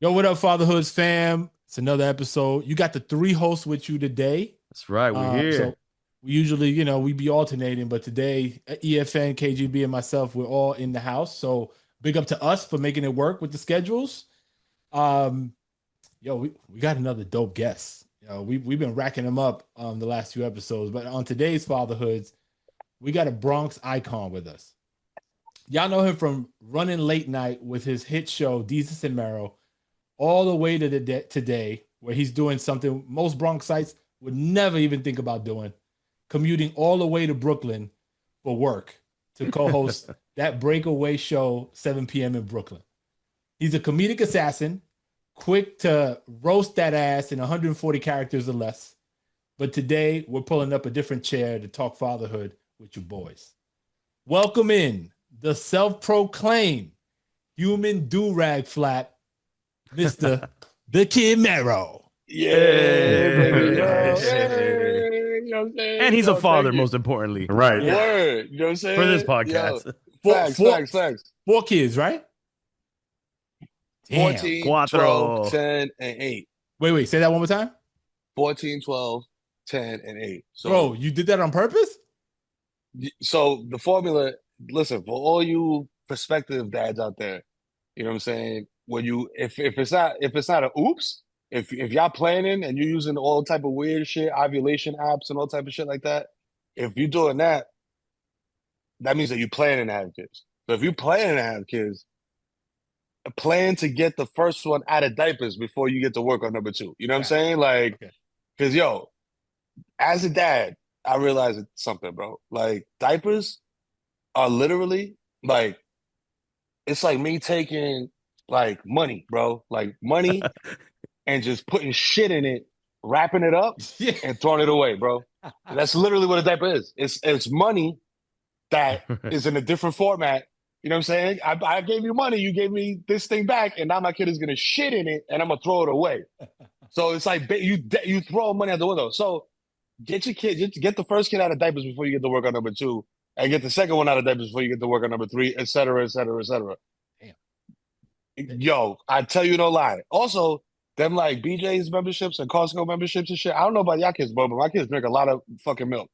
Yo, what up, Fatherhoods fam? It's another episode. You got the three hosts with you today. That's right. We're So here. we usually, we be alternating, but today, EFN, KGB, and myself, we're all in the house. So big up to us for making it work with the schedules. Um, we got another dope guest. We've been racking them up the last few episodes, but on today's Fatherhoods, we got a Bronx icon with us. Y'all know him from running late night with his hit show, Jesus and Mero, all the way to today, where he's doing something most Bronxites would never even think about doing, commuting all the way to Brooklyn for work to co-host that breakaway show 7 p.m. in Brooklyn. He's a comedic assassin, quick to roast that ass in 140 characters or less. But today we're pulling up a different chair to talk fatherhood with you boys. Welcome in the self-proclaimed human do-rag flap, Mr. The Kid Mero. Yeah, baby, bro. Hey. Hey, you know what I'm And saying? he's a Yo, thank father, you. most importantly, Right. Yeah. Word. You know what I'm for this saying? Yo, podcast. Four, facts, four, facts, facts. four kids, right? Damn. 14, 12, Cuatro. 10, and 8. Wait. Say that one more time. 14, 12, 10, and 8. Bro, you did that on purpose? So the formula, listen, for all you prospective dads out there, you know what I'm saying? When you if it's not a oops, if y'all planning and you're using all type of weird shit, ovulation apps and all type of shit like that, if you're doing that, that means that you planning to have kids. So if you planning to have kids, plan to get the first one out of diapers before you get to work on number two. You know what I'm Fact. saying? Like, Okay. because yo, as a dad, I realized something, bro. Like diapers are literally like it's like me taking like money, bro. Like money and just putting shit in it, wrapping it up, Yeah. and throwing it away, bro. That's literally what a diaper is. It's money that is in a different format. You know what I'm saying? I gave you money, you gave me this thing back, and now my kid is gonna shit in it, and I'm gonna throw it away. So it's like you throw money out the window. So get the first kid out of diapers before you get to work on number two, and get the second one out of diapers before you get to work on number three, et cetera, et cetera, et cetera. Damn. Yo, I tell you no lie. Also, them like BJ's memberships and Costco memberships and shit. I don't know about y'all kids, bro, but my kids drink a lot of fucking milk.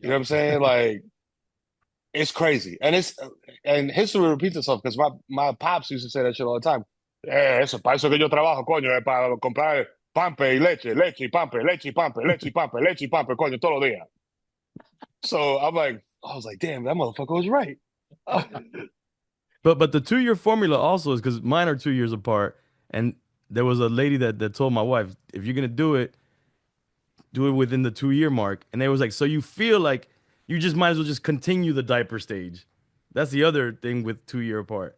You know what Yep. I'm saying? Like it's crazy, and history repeats itself because my pops used to say that shit all the time. Eso, para eso que yo trabajo, coño, es para comprar pampe y leche y pampe, leche y pampe, leche y pampe, leche y pampe, coño, todos los días. So I was like, damn, that motherfucker was right. But the 2 year formula also is because mine are 2 years apart. And there was a lady that told my wife, if you're gonna do it within the 2 year mark. And they was like, so you feel like you just might as well just continue the diaper stage. That's the other thing with 2 year apart.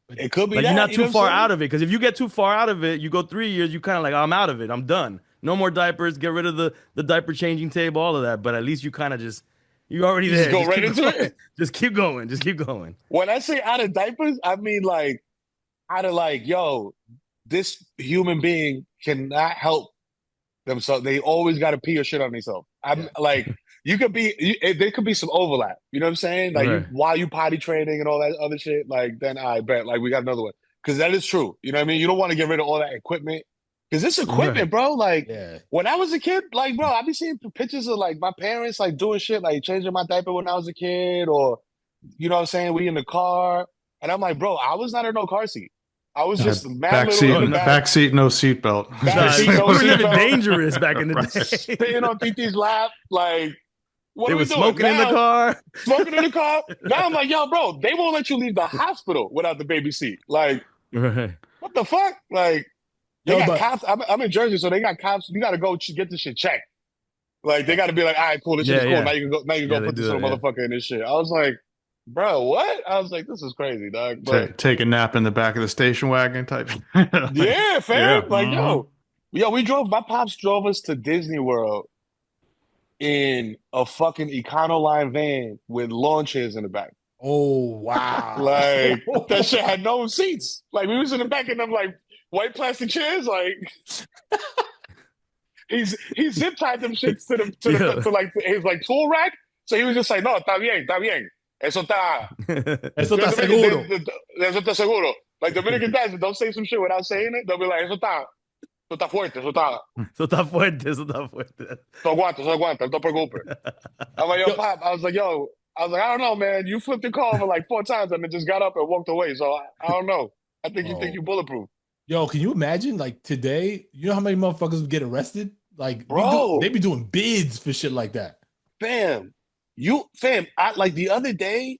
It could be Like you're that, not you know too what I'm far saying? out of it. Because if you get too far out of it, you go 3 years, you kind of like, I'm out of it. I'm done. No more diapers. Get rid of the diaper changing table, all of that. But at least you kind of just you're already You just there. go Just right keep into going. it. Just keep going. Just keep going. When I say out of diapers, I mean like out of like, yo, this human being cannot help themselves. They always got to pee or shit on themselves. I'm Yeah. like, there could be some overlap. You know what I'm saying? Like Right. while you potty training and all that other shit, like then I bet like we got another one. Cause that is true. You know what I mean? You don't want to get rid of all that equipment. Cause this Right. equipment, bro, like Yeah. when I was a kid, like bro, I be seeing pictures of like my parents like doing shit, like changing my diaper when I was a kid, or you know what I'm saying? We in the car. And I'm like, bro, I was not in no car seat. I was Uh, just mad little Backseat, in Oh the no. back, backseat, no seatbelt. back Nah, seat, Basically no we what were living seatbelt, dangerous back in the right. day. sitting on TT's lap. Like, what They are were we doing? smoking in the Now, car. smoking in the car. Now I'm like, yo, bro, they won't let you leave the hospital without the baby seat. Like, Right. what the fuck? Like, they Yo, got but cops. I'm in Jersey, so they got cops. You got to go get this shit checked. Like, they yeah. got to be like, all right, cool, this shit Yeah, is cool. Now yeah. you can go. Now you can Yeah, go they put this do little that, yeah. motherfucker in this shit. I was like, bro, what? I was like, this is crazy, dog. But Take a nap in the back of the station wagon type. yeah, fam. Yeah. Like, yo, we drove. My pops drove us to Disney World in a fucking Econoline van with lawn chairs in the back. Oh wow. Like that shit had no seats. Like we was in the back of them like white plastic chairs. Like he zip tied them shits Yeah. to like his like tool rack. So he was just like, no, está bien, está bien. Eso está, Eso está eso seguro. está seguro. Like Dominican dads don't say some shit without saying it. They'll be like, eso está fuerte, Eso está fuerte, eso está fuerte. eso aguanta, no te preocupes. I'm like, yo, Yo, Pop. I was like, I don't know, man. You flipped the car over like 4 times and then just got up and walked away. So I don't know. I think you think oh, you bulletproof. yo, can you imagine like today? You know how many motherfuckers would get arrested? Like Bro. they be doing bids for shit like that. Fam, I like the other day,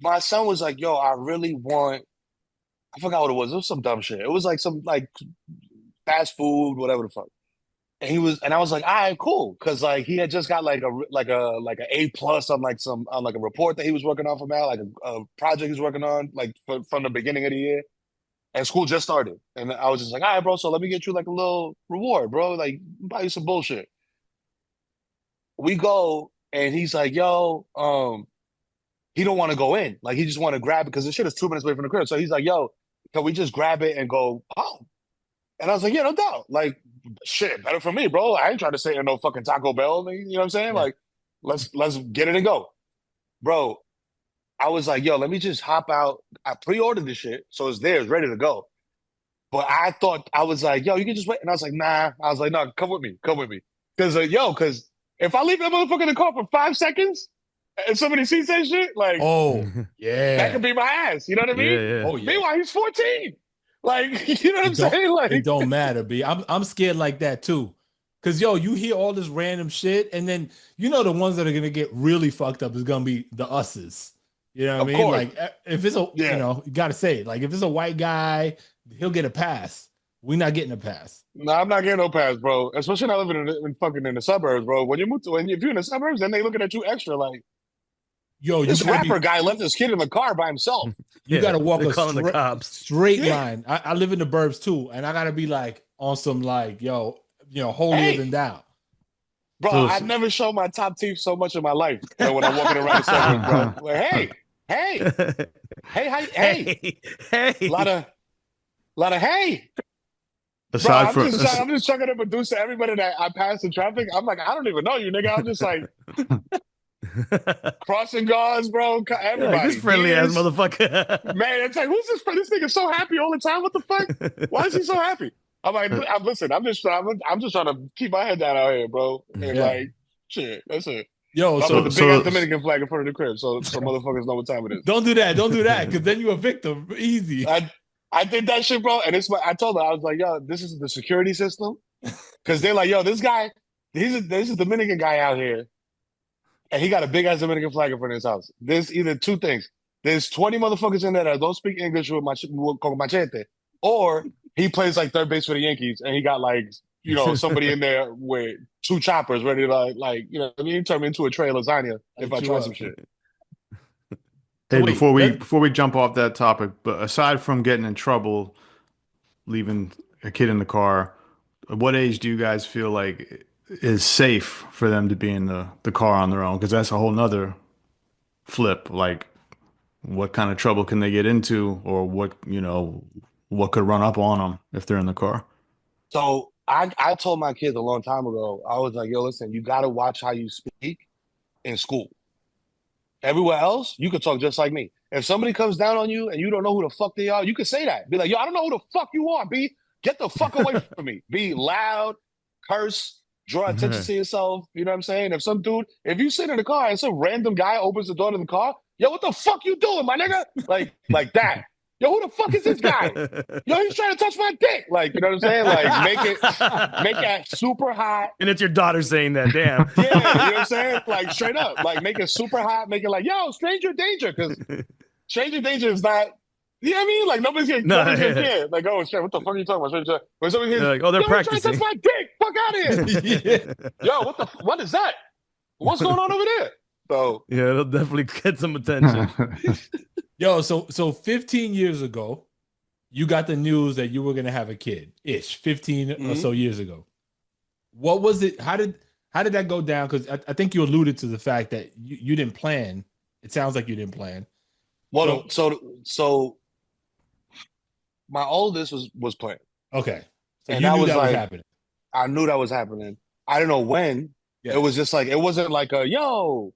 my son was like, yo, I really want, I forgot what it was. It was some dumb shit. It was like some like fast food, whatever the fuck. And I was like, all right, cool. Cause like he had just got like a A+ on like on like a report that he was working on for now, like a project he's working on, like from the beginning of the year. And school just started. And I was just like, all right, bro, so let me get you like a little reward, bro. Like buy you some bullshit. We go and he's like, yo, he don't want to go in. Like he just want to grab it because this shit is 2 minutes away from the crib. So he's like, yo, can we just grab it and go home? And I was like, yeah, no doubt. Like, shit, better for me, bro. I ain't trying to sit in no fucking Taco Bell. You know what I'm saying? Yeah. Like, let's get it and go. Bro, I was like, yo, let me just hop out. I pre-ordered this shit, so it's there, it's ready to go. But I thought, I was like, yo, you can just wait. And I was like, nah. I was like, no, come with me. Because if I leave that motherfucker in the car for 5 seconds and somebody sees that shit, like, Oh, that yeah. could be my ass. You know what I mean? Yeah. Oh, yeah. Meanwhile, he's 14. Like, you know what I'm saying? Like, It don't matter, B. I'm scared like that too. Cause yo, you hear all this random shit, and then you know the ones that are gonna get really fucked up is gonna be the us's. You know what I Of mean? course. Like if it's a Yeah. you know, you gotta say it. Like if it's a white guy, he'll get a pass. We're not getting a pass. no, I'm not getting no pass, bro. Especially not living in the suburbs, bro. If you're in the suburbs, then they looking at you extra like Yo, you this gotta rapper guy left his kid in the car by himself. you gotta walk they're a calling the cops. straight Yeah. line. I live in the burbs too, and I gotta be like on some like, yo, holier Hey. than thou. Bro, So- I've never shown my top teeth so much in my life than when I'm walking around the suburbs, bro. Like, hey, hey. a lot of hey. Bro, Aside I'm from just chugging a producer. Everybody that I pass in traffic, I'm like, I don't even know you, nigga. I'm just like crossing guards, bro. Everybody, Like, this friendly ass Deers. motherfucker. Man, it's like, who's this? This nigga so happy all the time. What the fuck? Why is he so happy? I'm like, listen, I'm just trying to keep my head down out here, bro. And Yeah. like, shit, that's it. Yo, I so put the big ass Dominican flag in front of the crib, so motherfuckers know what time it is. don't do that, because then you're a victim. Easy. I did that shit, bro, and I told her, I was like, yo, this is the security system, because they're like, yo, this guy, there's a Dominican guy out here, and he got a big ass Dominican flag in front of his house. There's either two things. There's 20 motherfuckers in there that don't speak English with machete, or he plays like third base for the Yankees, and he got like, somebody in there with 2 choppers ready to like, you know what I mean, turn me into a tray of lasagna if I try some shit. Hey, wait, before we jump off that topic, but aside from getting in trouble, leaving a kid in the car, what age do you guys feel like is safe for them to be in the car on their own? Because that's a whole nother flip. Like, what kind of trouble can they get into, or what could run up on them if they're in the car? So I told my kids a long time ago, I was like, yo, listen, you got to watch how you speak in school. Everywhere else, you could talk just like me. If somebody comes down on you and you don't know who the fuck they are, you can say that. Be like, yo, I don't know who the fuck you are, B. Get the fuck away from me. Be loud, curse, draw attention to yourself. You know what I'm saying? If you sit in the car and some random guy opens the door to the car, yo, what the fuck you doing, my nigga? Like that. Yo, who the fuck is this guy? Yo, he's trying to touch my dick. Like, you know what I'm saying? Like, make it super hot. And it's your daughter saying that, damn. Yeah, you know what I'm saying? Like, straight up. Like, make it super hot. Make it like, yo, stranger danger. Because stranger danger is not, you know what I mean? Like, nobody's gonna care. Like, oh, shit, what the fuck are you talking about? Stranger? When somebody's They're like, oh, they're yo, he's trying practicing. to touch my dick. Fuck out of here. Yo, what is that? What's going on over there? So, Yeah, it'll definitely get some attention. Yo, so 15 years ago, you got the news that you were gonna have a kid, 15 or so years ago. What was it? How did that go down? Because I think you alluded to the fact that you didn't plan. It sounds like you didn't plan. well, so my oldest was playing. Okay, so And you that knew was that was like- happening. I knew that was happening. I don't know when. Yeah. It was just like, it wasn't like a, yo,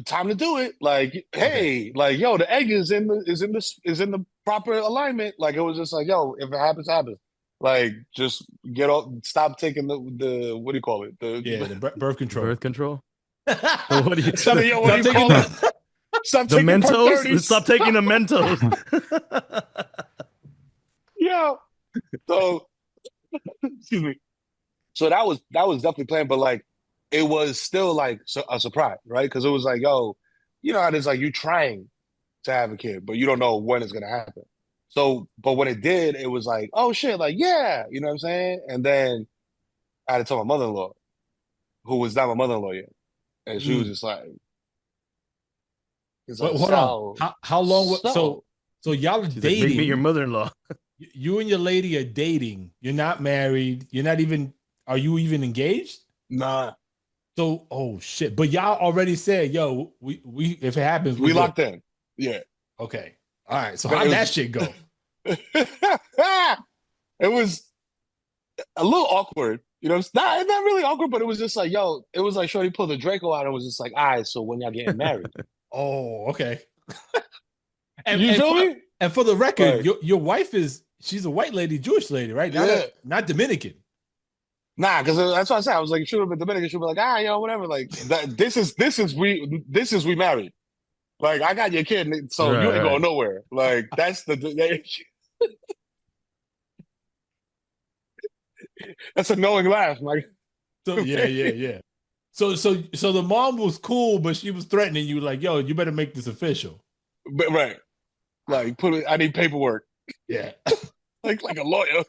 time to do it. Like, hey, like, yo, the egg is in the proper alignment. Like it was just like, yo, if it happens, happens. Like just get off, stop taking the what do you call it? Yeah, the birth control. Birth control. So what do you? Stop, yo, what do you Stop taking call it? Stop The taking perk Mentos. 30s. Stop taking the Mentos. Yeah. So excuse me. So that was definitely planned, but like it was still like a surprise, right? Because it was like, yo, you know how it is like you trying to have a kid, but you don't know when it's gonna happen. So, but when it did, it was like, oh shit, like yeah, you know what I'm saying? And then I had to tell my mother-in-law, who was not my mother-in-law yet, and she was Mm. just like, it's Wait, like hold on. so, How long? So y'all are She's like, make me your dating. mother-in-law. You and your lady are dating. You're not married. You're not even. Are you even engaged? nah, So, oh shit! But y'all already said, yo, we if it happens, we we good. locked in. Yeah, Okay. All right. So but how'd it that was, shit go? it was a little awkward. You know, it's not really awkward, but it was just like, yo, it was like Shorty pulled the Draco out and was just like, all right, so when y'all getting married? Oh, okay. and You and feel for, me? and for the record, Like, your wife she's a white lady, Jewish lady, right? yeah. Not Dominican. Nah, because that's what I said. I was like, should have been Dominican. Should be like, yo, whatever. Like that. This is we married. Like I got your kid, so you Right, ain't going right. nowhere. Like that's a knowing laugh. Like, So yeah. So the mom was cool, but she was threatening you, like, yo, you better make this official. but right, like put it. I need paperwork, Yeah. like a lawyer.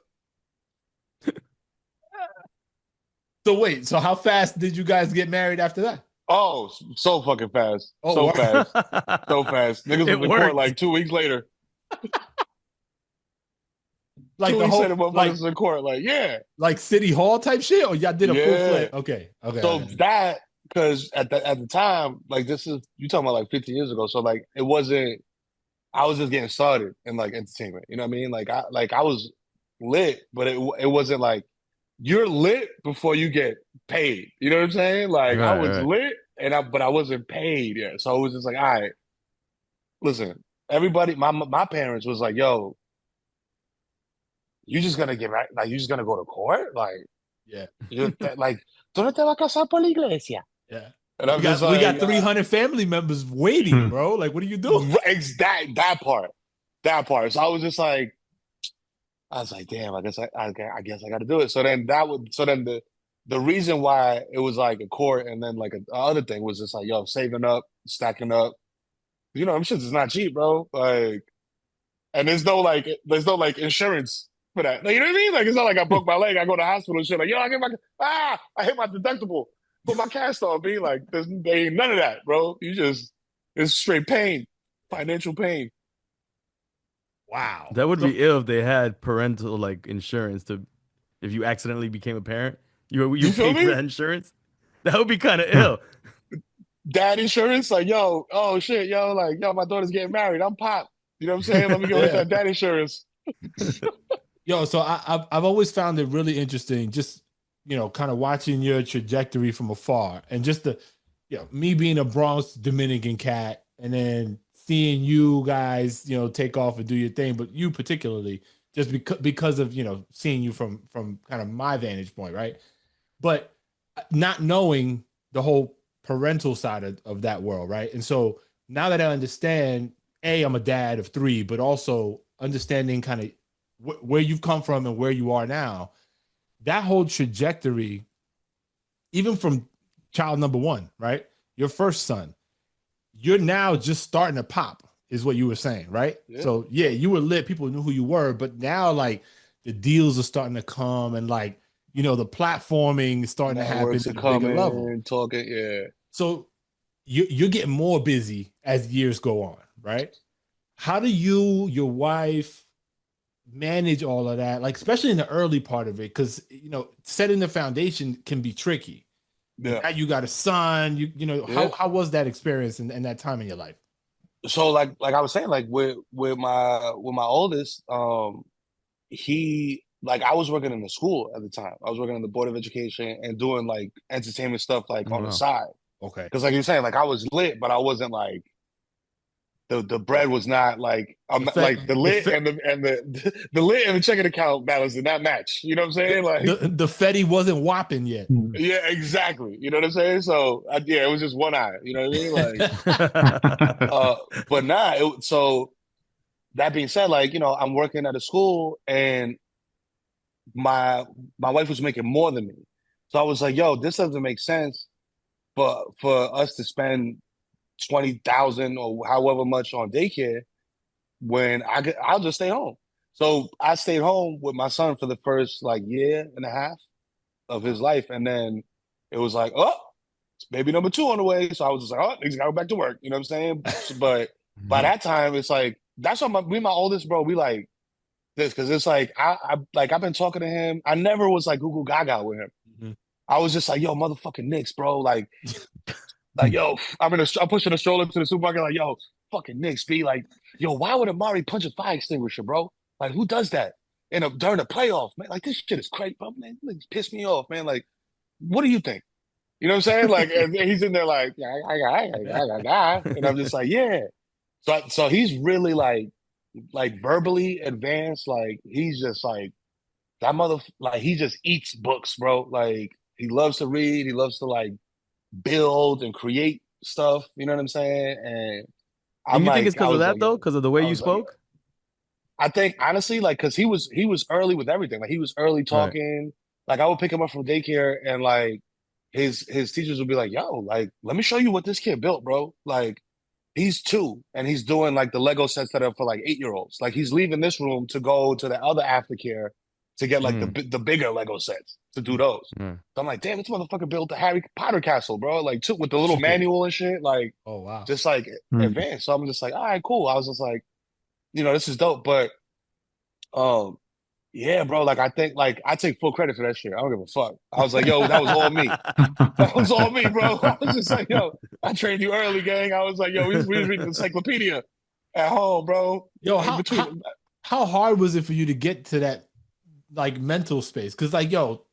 So wait, so how fast did you guys get married after that? Oh, so fucking fast, Oh, so wow. fast, so fast. Niggas It was in court worked. like 2 weeks later. Like Two the weeks whole later, motherfuckers was in court. Like, yeah, like city hall type shit, or y'all did a full yeah. fledged? Okay. So that because at the time, like this is you talking about like 15 years ago. So like it wasn't. I was just getting started in like entertainment. You know what I mean? Like I was lit, but it wasn't like you're lit before you get paid. You know what I'm saying? Like I Right, was right. lit but I wasn't paid yet. So it was just like, all right, listen, everybody, my parents was like, yo, you just gonna get right, like you just gonna go to court, like Yeah, like tú no te vas a casar por la iglesia. yeah. And I'm just We like, got 300 family members waiting, bro. Like, what are you doing? it's that part. So I was just like. I was like, damn, I guess I got to do it. So then the reason why it was like a court and then like a other thing was just like, yo, saving up, stacking up. You know, I'm shit is not cheap, bro. Like, and there's no like insurance for that. Like, you know what I mean? Like, it's not like I broke my leg, I go to the hospital and shit. Like, yo, I hit my deductible, put my cast on. Be like, there ain't none of that, bro. It's straight pain, financial pain. Wow. That would So be ill if they had parental like insurance to if you accidentally became a parent. You You feel pay for me? that insurance. That would be kind of ill. Dad insurance, like, yo, oh shit, yo, like, yo, my daughter's getting married. I'm pop. You know what I'm saying? Let me go hit yeah, that dad insurance. yo. So I've always found it really interesting, just kind of watching your trajectory from afar, and just me being a Bronx Dominican cat, and then seeing you guys, take off and do your thing, but you particularly just because of seeing you from kind of my vantage point, right? But not knowing the whole parental side of that world, right? And so now that I understand, I'm a dad of three, but also understanding kind of where you've come from and where you are now, that whole trajectory, even from child number one, right? Your first son, you're now just starting to pop, is what you were saying, right? Yeah. So yeah, you were lit, people knew who you were, but now like the deals are starting to come, and like the platforming is starting to happen Networks are at a bigger level. coming, talking, yeah. So you're getting more busy as years go on, right? How do you, your wife, manage all of that? Like, especially in the early part of it, because setting the foundation can be tricky. And Yeah. now you got a son. Yeah. How was that experience and that time in your life? So like I was saying, like with my oldest, he like I was working in the school at the time. I was working in the Board of Education and doing like entertainment stuff like on the Wow. side. Okay. Because like you're saying, like I was lit, but I wasn't like the bread was not like The fe- like the the lit fe- and the the lit and the checking account balance did not match. You know what I'm saying? Like the Fetty wasn't whopping yet. yeah, exactly. You know what I'm saying? So yeah, it was just one eye. You know what I mean? Like uh, but nah. So that being said, like I'm working at a school and my my wife was making more than me. So I was like, yo, this doesn't make sense for us to spend 20,000 or however much on daycare when I'll just stay home. So I stayed home with my son for the first like year and a half of his life, and then it was like, oh, it's baby number two on the way. So I was just like, oh, niggas gotta go back to work. You know what I'm saying? But by that time, it's like that's what me and my oldest bro, we like this because it's like I've been talking to him. I never was like Google Gaga with him. Mhm. I was just like, yo, motherfucking Knicks, bro. Like, yo, I'm pushing a stroller to the supermarket, like, yo, fucking Knicks, be like, yo, why would Amari punch a fire extinguisher, bro? Like, who does that during a playoff, man? Like, this shit is crazy, bro. Man, like, piss me off, man. Like, what do you think? You know what I'm saying? Like, and he's in there like, yeah, and I'm just like, yeah. So he's really like verbally advanced. Like, he's just like that like he just eats books, bro. Like, he loves to read. He loves to like build and create stuff. You know what I'm saying? And And I'm you think it's like, I because of was that like, though? yo, Because of the way I you was like, spoke? I think honestly, like, cause he was early with everything. Like he was early Right. talking. Like I would pick him up from daycare and like his teachers would be like, yo, like, let me show you what this kid built, bro. Like he's two and he's doing like the Lego sets that are for like 8-year-olds. Like he's leaving this room to go to the other aftercare to get like Mm, the bigger Lego sets to do those. mm. So I'm like, damn, this motherfucker built the Harry Potter castle, bro. Like took with the little manual and shit, like Oh wow. just like Mm. advanced. So I'm just like, all right, cool. I was just like, this is dope. But um, yeah, bro, like I think like I take full credit for that shit. I don't give a fuck. I was like, yo, that was all me. That was all me, bro. I was just like, yo, I trained you early, gang. I was like, yo, we was reading the encyclopedia at home, bro. Yo, Like how hard was it for you to get to that like mental space? Because like, yo,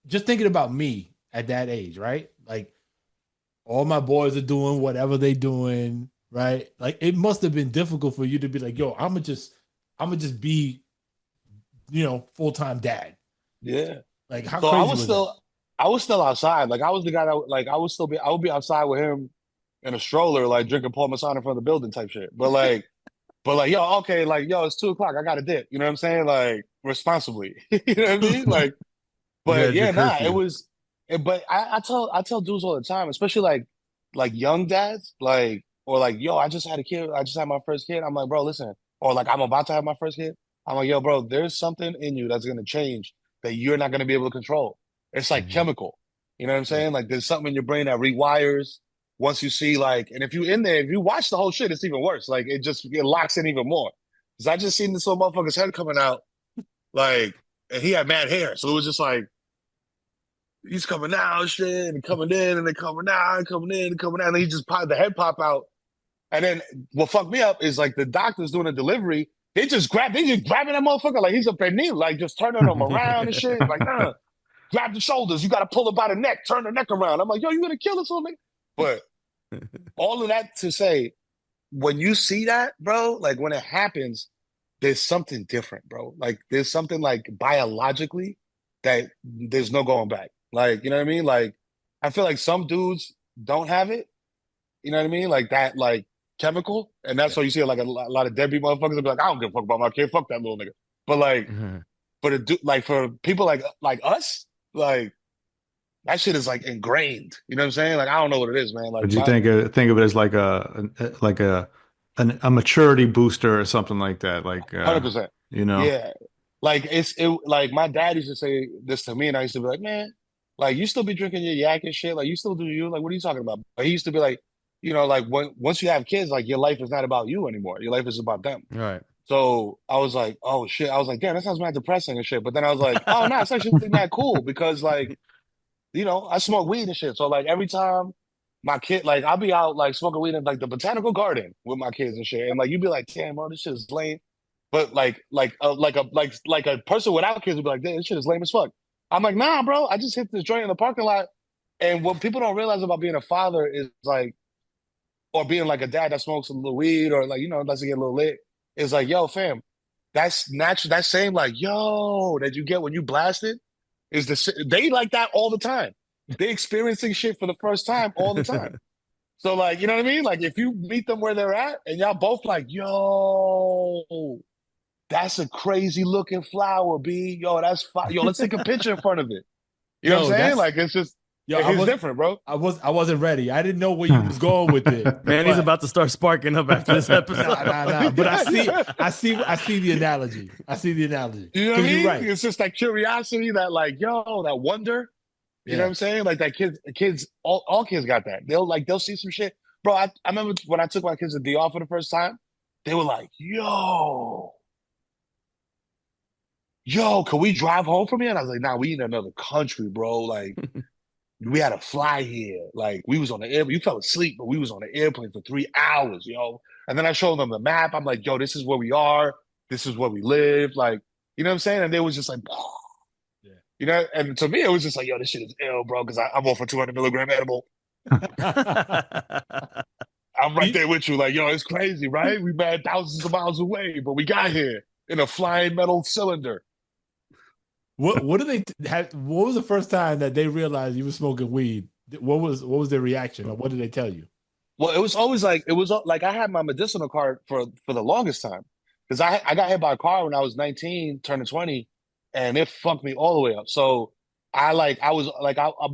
just thinking about me at that age, right? Like all my boys are doing whatever they doing, right? Like it must have been difficult for you to be like, yo, I'm gonna just be, full-time dad. yeah. Like how So crazy was that? I was still outside. Like I was the guy that like I would be outside with him in a stroller, like drinking Paul Masson in front of the building type shit. But like, yo, okay, like, yo, it's 2 o'clock. I got a dip. You know what I'm saying? Like, responsibly. You know what I mean? Like, You but had your yeah, nah, it curfew. was. But I tell dudes all the time, especially like young dads, like or like, yo, I just had a kid. I just had my first kid. I'm like, bro, listen, or like I'm about to have my first kid. I'm like, yo, bro, there's something in you that's gonna change that you're not gonna be able to control. It's like Mhm. chemical. You know what I'm Yeah. saying? Like there's something in your brain that rewires once you see like, and if you in there, if you watch the whole shit, it's even worse. Like it locks in even more. Cause I just seen this little motherfucker's head coming out, like, and he had mad hair, so it was just like he's coming out, shit, and coming in, and then coming out, and coming in, and coming out, and he just the head pop out. And then what fucked me up is like the doctor's doing a delivery. They just grabbing that motherfucker like he's a penny, like just turning him around and shit. Like, grab the shoulders. You got to pull him by the neck, turn the neck around. I'm like, yo, you gonna kill us, nigga? But all of that to say, when you see that, bro, like when it happens, there's something different, bro. Like there's something like biologically that there's no going back. Like, you know what I mean? Like, I feel like some dudes don't have it. You know what I mean? Like that, like chemical, and that's Yeah. why you see like a lot of deadbeat motherfuckers will be like, I don't give a fuck about my kid. Fuck that little nigga. But like, like for people like us, like that shit is like ingrained. You know what I'm saying? Like I don't know what it is, man. Like Would you my think of it as like a maturity booster or something like that? Like 100%. you know. Yeah. Like like my dad used to say this to me, and I used to be like, man, like you still be drinking your yak and shit, like you still do you, like what are you talking about? But he used to be like, like once you have kids, like your life is not about you anymore. Your life is about them. Right. So I was like, oh shit. I was like, damn, that sounds mad depressing and shit. But then I was like, oh no, it's actually not cool because like, I smoke weed and shit. So like every time my kid, like I'll be out like smoking weed in like the botanical garden with my kids and shit. And like you'd be like, damn, bro, this shit is lame. But like a person without kids would be like, damn, this shit is lame as fuck. I'm like, nah, bro, I just hit this joint in the parking lot. And what people don't realize about being a father is like or being like a dad that smokes a little weed or like, lets it get a little lit, is like, yo, fam, that's natural. That same like, yo, that you get when you blast it is they like that all the time. They experiencing shit for the first time all the time. So like, you know what I mean? Like if you meet them where they're at and y'all both like, yo, that's a crazy looking flower, B. Yo, that's yo, let's take a picture in front of it. You know what I'm Yo, saying? that's Like it's just yo. it's different, bro. I wasn't ready. I didn't know where you was going with it. Man, he's But about to start sparking up after this episode. nah. But I see the analogy. I see the analogy. You know what I Because you're mean? right. It's just that curiosity, that like, yo, that wonder. You know what Yeah. I'm saying? Like that kids, all kids got that. They'll see some shit. Bro, I remember when I took my kids to DR for the first time, they were like, yo, can we drive home from here? And I was like, nah, we in another country, bro. Like, we had to fly here. Like, we was on the airplane. You fell asleep, but we was on the airplane for 3 hours, yo. And then I showed them the map. I'm like, yo, this is where we are. This is where we live. Like, you know what I'm saying? And they was just like, Yeah. and to me, it was just like, yo, this shit is ill, bro, because I'm off a 200 milligram edible. I'm right there with you. Like, yo, it's crazy, right? We mad thousands of miles away, but we got here in a flying metal cylinder. What do they have? What was the first time that they realized you were smoking weed? What was their reaction, or what did they tell you? Well, it was always like I had my medicinal card for the longest time because I got hit by a car when I was 19, turning 20, and it fucked me all the way up. So I've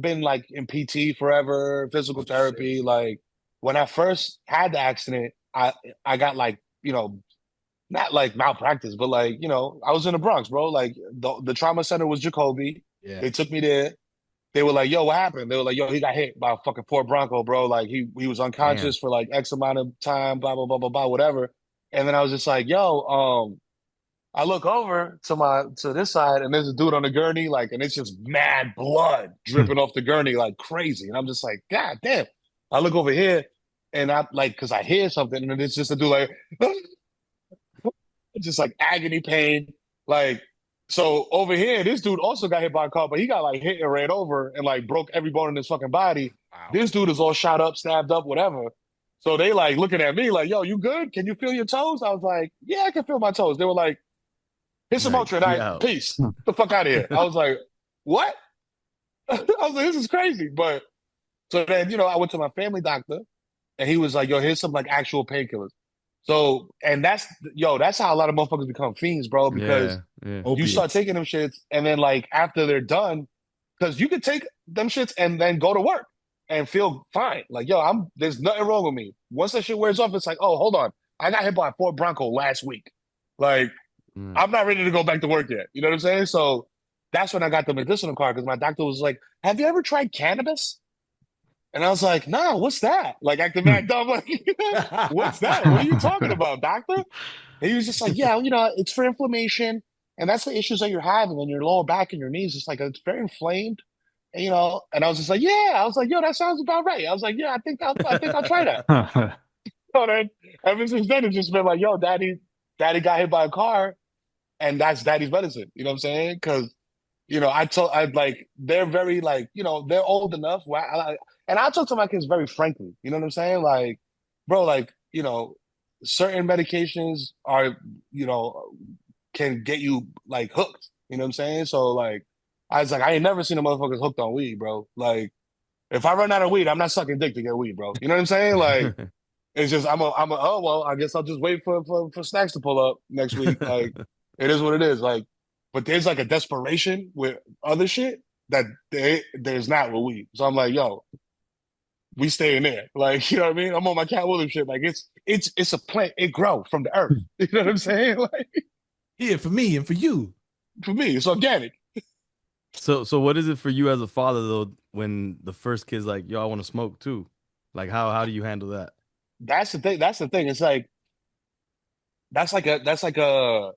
been like in PT forever, physical therapy. Shit. Like when I first had the accident, I got like not like malpractice, but like I was in the Bronx, bro. Like the trauma center was Jacoby. Yeah. They took me there. They were like, yo, what happened? They were like, yo, he got hit by a fucking Ford Bronco, bro. Like he was Damn. unconscious for like X amount of time, blah, blah, blah, blah, blah, whatever. And then I was just like, yo, I look over to this side and there's a dude on the gurney, like, and it's just mad blood dripping off the gurney like crazy. And I'm just like, God damn. I look over here and I like because I hear something and it's just a dude like just like agony pain. Like, so over here, this dude also got hit by a car, but he got like hit and ran over and like broke every bone in his fucking body. Wow. This dude is all shot up, stabbed up, whatever. So they like looking at me like, yo, you good? Can you feel your toes? I was like, yeah, I can feel my toes. They were like, here's some Like, Motrin. I yeah. peace. Get the fuck out of here. I was like, what? I was like, this is crazy. But so then, I went to my family doctor and he was like, yo, here's some like actual painkillers. So, and that's how a lot of motherfuckers become fiends, bro, because Yeah. you Opiates. start taking them shits and then like after they're done, because you could take them shits and then go to work and feel fine. Like, yo, there's nothing wrong with me. Once that shit wears off, it's like, oh, hold on. I got hit by a Ford Bronco last week. Like, I'm not ready to go back to work yet. You know what I'm saying? So that's when I got the medicinal card because my doctor was like, have you ever tried cannabis? And I was like, no, what's that? Like acting back dumb, like, what's that? What are you talking about, doctor? And he was just like, yeah, it's for inflammation. And that's the issues that you're having in your lower back and your knees. It's like, it's very inflamed. And, and I was just like, yeah. I was like, yo, that sounds about right. I was like, yeah, I think I'll try that. So then, ever since then, it's just been like, yo, daddy got hit by a car and that's daddy's medicine. You know what I'm saying? Because, I like, they're very like, they're old enough where and I talk to my kids very frankly. You know what I'm saying? Like, bro, like, certain medications are, can get you like hooked. You know what I'm saying? So like, I was like, I ain't never seen a motherfuckers hooked on weed, bro. Like, if I run out of weed, I'm not sucking dick to get weed, bro. You know what I'm saying? Like, it's just oh well, I guess I'll just wait for snacks to pull up next week. Like, it is what it is. Like, but there's like a desperation with other shit that there's not with weed. So I'm like, yo, we stay in there. Like, you know what I mean? I'm on my Cat Williams shit. Like it's a plant. It grows from the earth. You know what I'm saying? Like Here for me and for you. for me, it's organic. So what is it for you as a father though when the first kid's like, yo, I want to smoke too? Like how do you handle that? That's the thing. That's the thing. It's like that's like a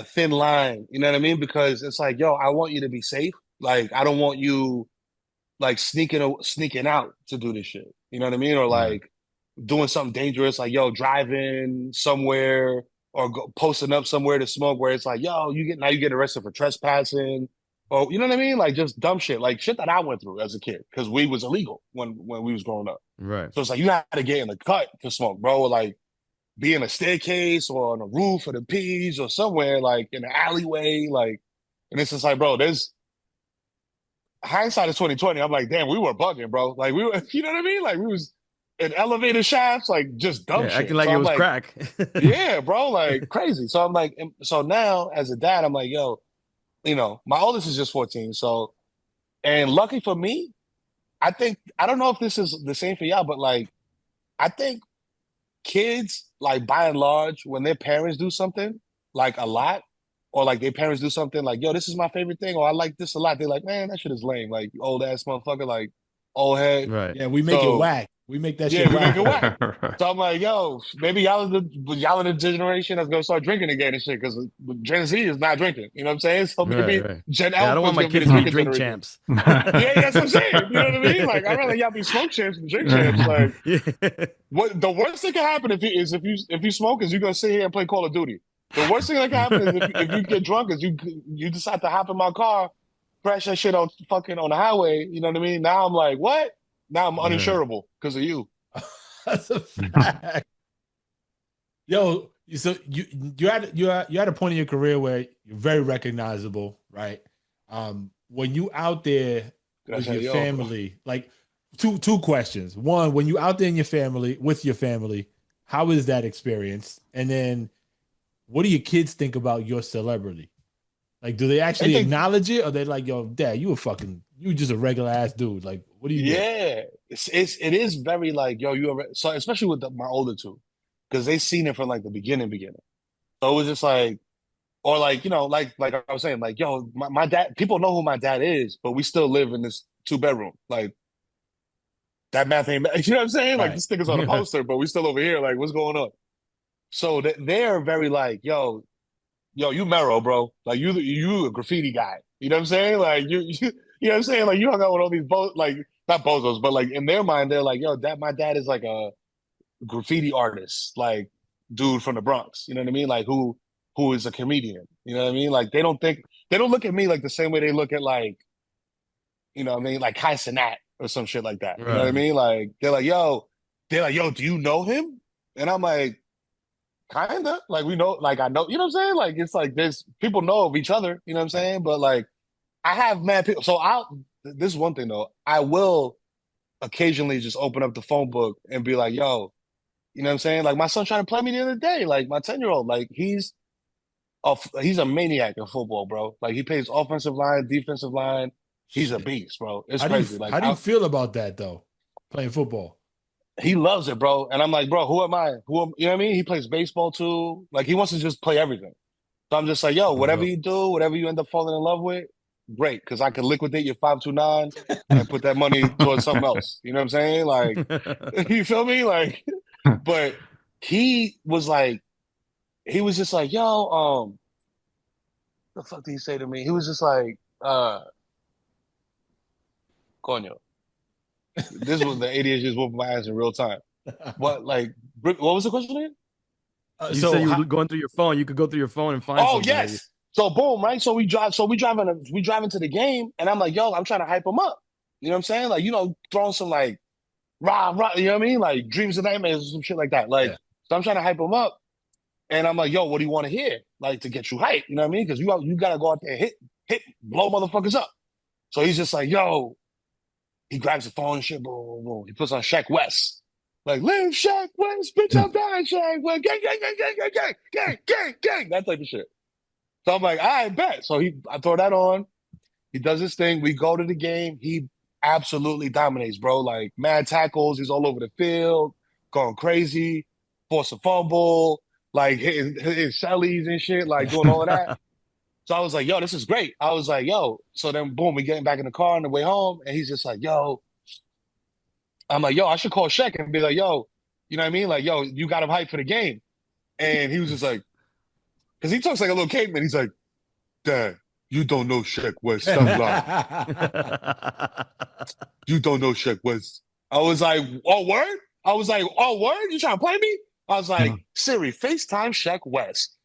thin line. You know what I mean? Because it's like, yo, I want you to be safe. Like I don't want you like sneaking out to do this shit. You know what I mean? Or like doing something dangerous, like yo, driving somewhere or posting up somewhere to smoke where it's like, yo, you get arrested for trespassing Or you know what I mean? Like just dumb shit, like shit that I went through as a kid because weed was illegal when we was growing up. Right. So it's like you had to get in the cut to smoke, bro. Like be in a staircase or on a roof of the P's or somewhere like in an alleyway, like. And it's just like, bro, there's hindsight is 2020. I'm like, damn, we were bugging, bro. Like we were, you know what I mean? Like we was in elevator shafts, like just dumb Yeah, shit. acting like So it I'm was like, crack. yeah, bro, like crazy. So I'm like, so now as a dad, I'm like, yo, you know, my oldest is just 14. So, and lucky for me, I think, I don't know if this is the same for y'all, but like, I think kids, like by and large, when their parents do something like a lot, or like their parents do something like, yo, this is my favorite thing, or I like this a lot, they're like, man, that shit is lame. Like old ass motherfucker, like old head. Right. Yeah, we make it So whack. We make that yeah, shit we make whack. it whack. Right. So I'm like, yo, maybe y'all in the generation that's gonna start drinking again and shit, because Gen Z is not drinking. You know what I'm saying? So Right. maybe Right. Gen Yeah, I don't Alpha want is my gonna be the kids to be drinking drink generation. champs. Yeah, that's what I'm saying. You know what I mean? Like I'd rather y'all be smoke champs than drink champs. Like Yeah. what the worst thing can happen if you smoke is you're gonna sit here and play Call of Duty. The worst thing that can happen is if you get drunk is you decide to hop in my car, crash that shit on fucking on the highway. You know what I mean? Now I'm like, what? Now I'm Right. uninsurable because of you. That's a fact. Yo, so you had a point in your career where you're very recognizable, right? When you out there I with say, your yo, family, like two questions. One, when you out there in your family with your family, how is that experience? And then what do your kids think about your celebrity? Like, do they they actually think, acknowledge it, or they like, yo, dad, you just a regular ass dude. Like, what are you doing? yeah, it is very like, yo, so especially with my older two, because they seen it from like the beginning. So it was just like, or like, you know, like I was saying, like, yo, my dad, people know who my dad is, but we still live in this 2 bedroom. Like that math ain't, you know what I'm saying? Like Right. this nigga's on a poster, but we still over here. Like, what's going on? So they're very like, yo, you Mero, bro. Like you a graffiti guy. You know what I'm saying? Like you know what I'm saying? Like you hung out with all these like not bozos, but like in their mind, they're like, yo, my dad is like a graffiti artist, like dude from the Bronx. You know what I mean? Like who is a comedian. You know what I mean? Like they don't look at me like the same way they look at like, you know what I mean, like Kai Cenat or some shit like that. You know what I Right. mean? Like they're like, yo, do you know him? And I'm like, kinda. Like we know, like I know, you know what I'm saying? Like it's like there's people know of each other, you know what I'm Right. saying? But like I have mad people. So this is one thing though. I will occasionally just open up the phone book and be like, yo, you know what I'm saying? Like my son trying to play me the other day, like my 10-year-old, like he's a maniac in football, bro. Like he plays offensive line, defensive line. He's a Shit. beast, bro. It's crazy. Like How do you feel about that though? Playing football. he loves it, bro. And I'm like, bro, who am I? You know what I mean? He plays baseball too. Like he wants to just play everything. So I'm just like, yo, whatever you do, whatever you end up falling in love with, great, because I can liquidate your 529 and put that money towards something else. You know what I'm saying? Like, you feel me? Like, but he was like, he was just like, yo, the fuck did he say to me? He was just like, coño. This was the ADHD whooping my ass in real time. What, like, what was the question again? You So said you how, were going through your phone. You could go through your phone and find Oh something that you. yes. So boom, right? So we drive into the game, and I'm like, yo, I'm trying to hype him up. You know what I'm saying? Like, you know, throwing some like rah, you know what I mean? Like dreams and nightmares or some shit like that. Like, yeah. so I'm trying to hype him up. And I'm like, yo, what do you want to hear? Like to get you hype. You know what I mean? Because you gotta go out there and blow motherfuckers up. So he's just like, yo, he grabs the phone and shit, boom, boom, boom. He puts on Shaq West. Like, live Shaq West, bitch, I'm dying, Shaq West, gang, that type of shit. So I'm like, I bet. So I throw that on. He does his thing. We go to the game. He absolutely dominates, bro. Like mad tackles. He's all over the field, going crazy, force a fumble, like hitting Shellies and shit, like doing all of that. So I was like, yo, this is great. I was like, yo. So then boom, we getting back in the car on the way home. And he's just like, yo. I'm like, yo, I should call Shaq and be like, yo, you know what I mean? Like, yo, you got him hyped for the game. And he was just like, because he talks like a little caveman. He's like, Dad, you don't know Shaq West. Stop lying. You don't know Shaq West. I was like, oh, word? I was like, oh, word? You trying to play me? I was like, Siri, FaceTime Shaq West.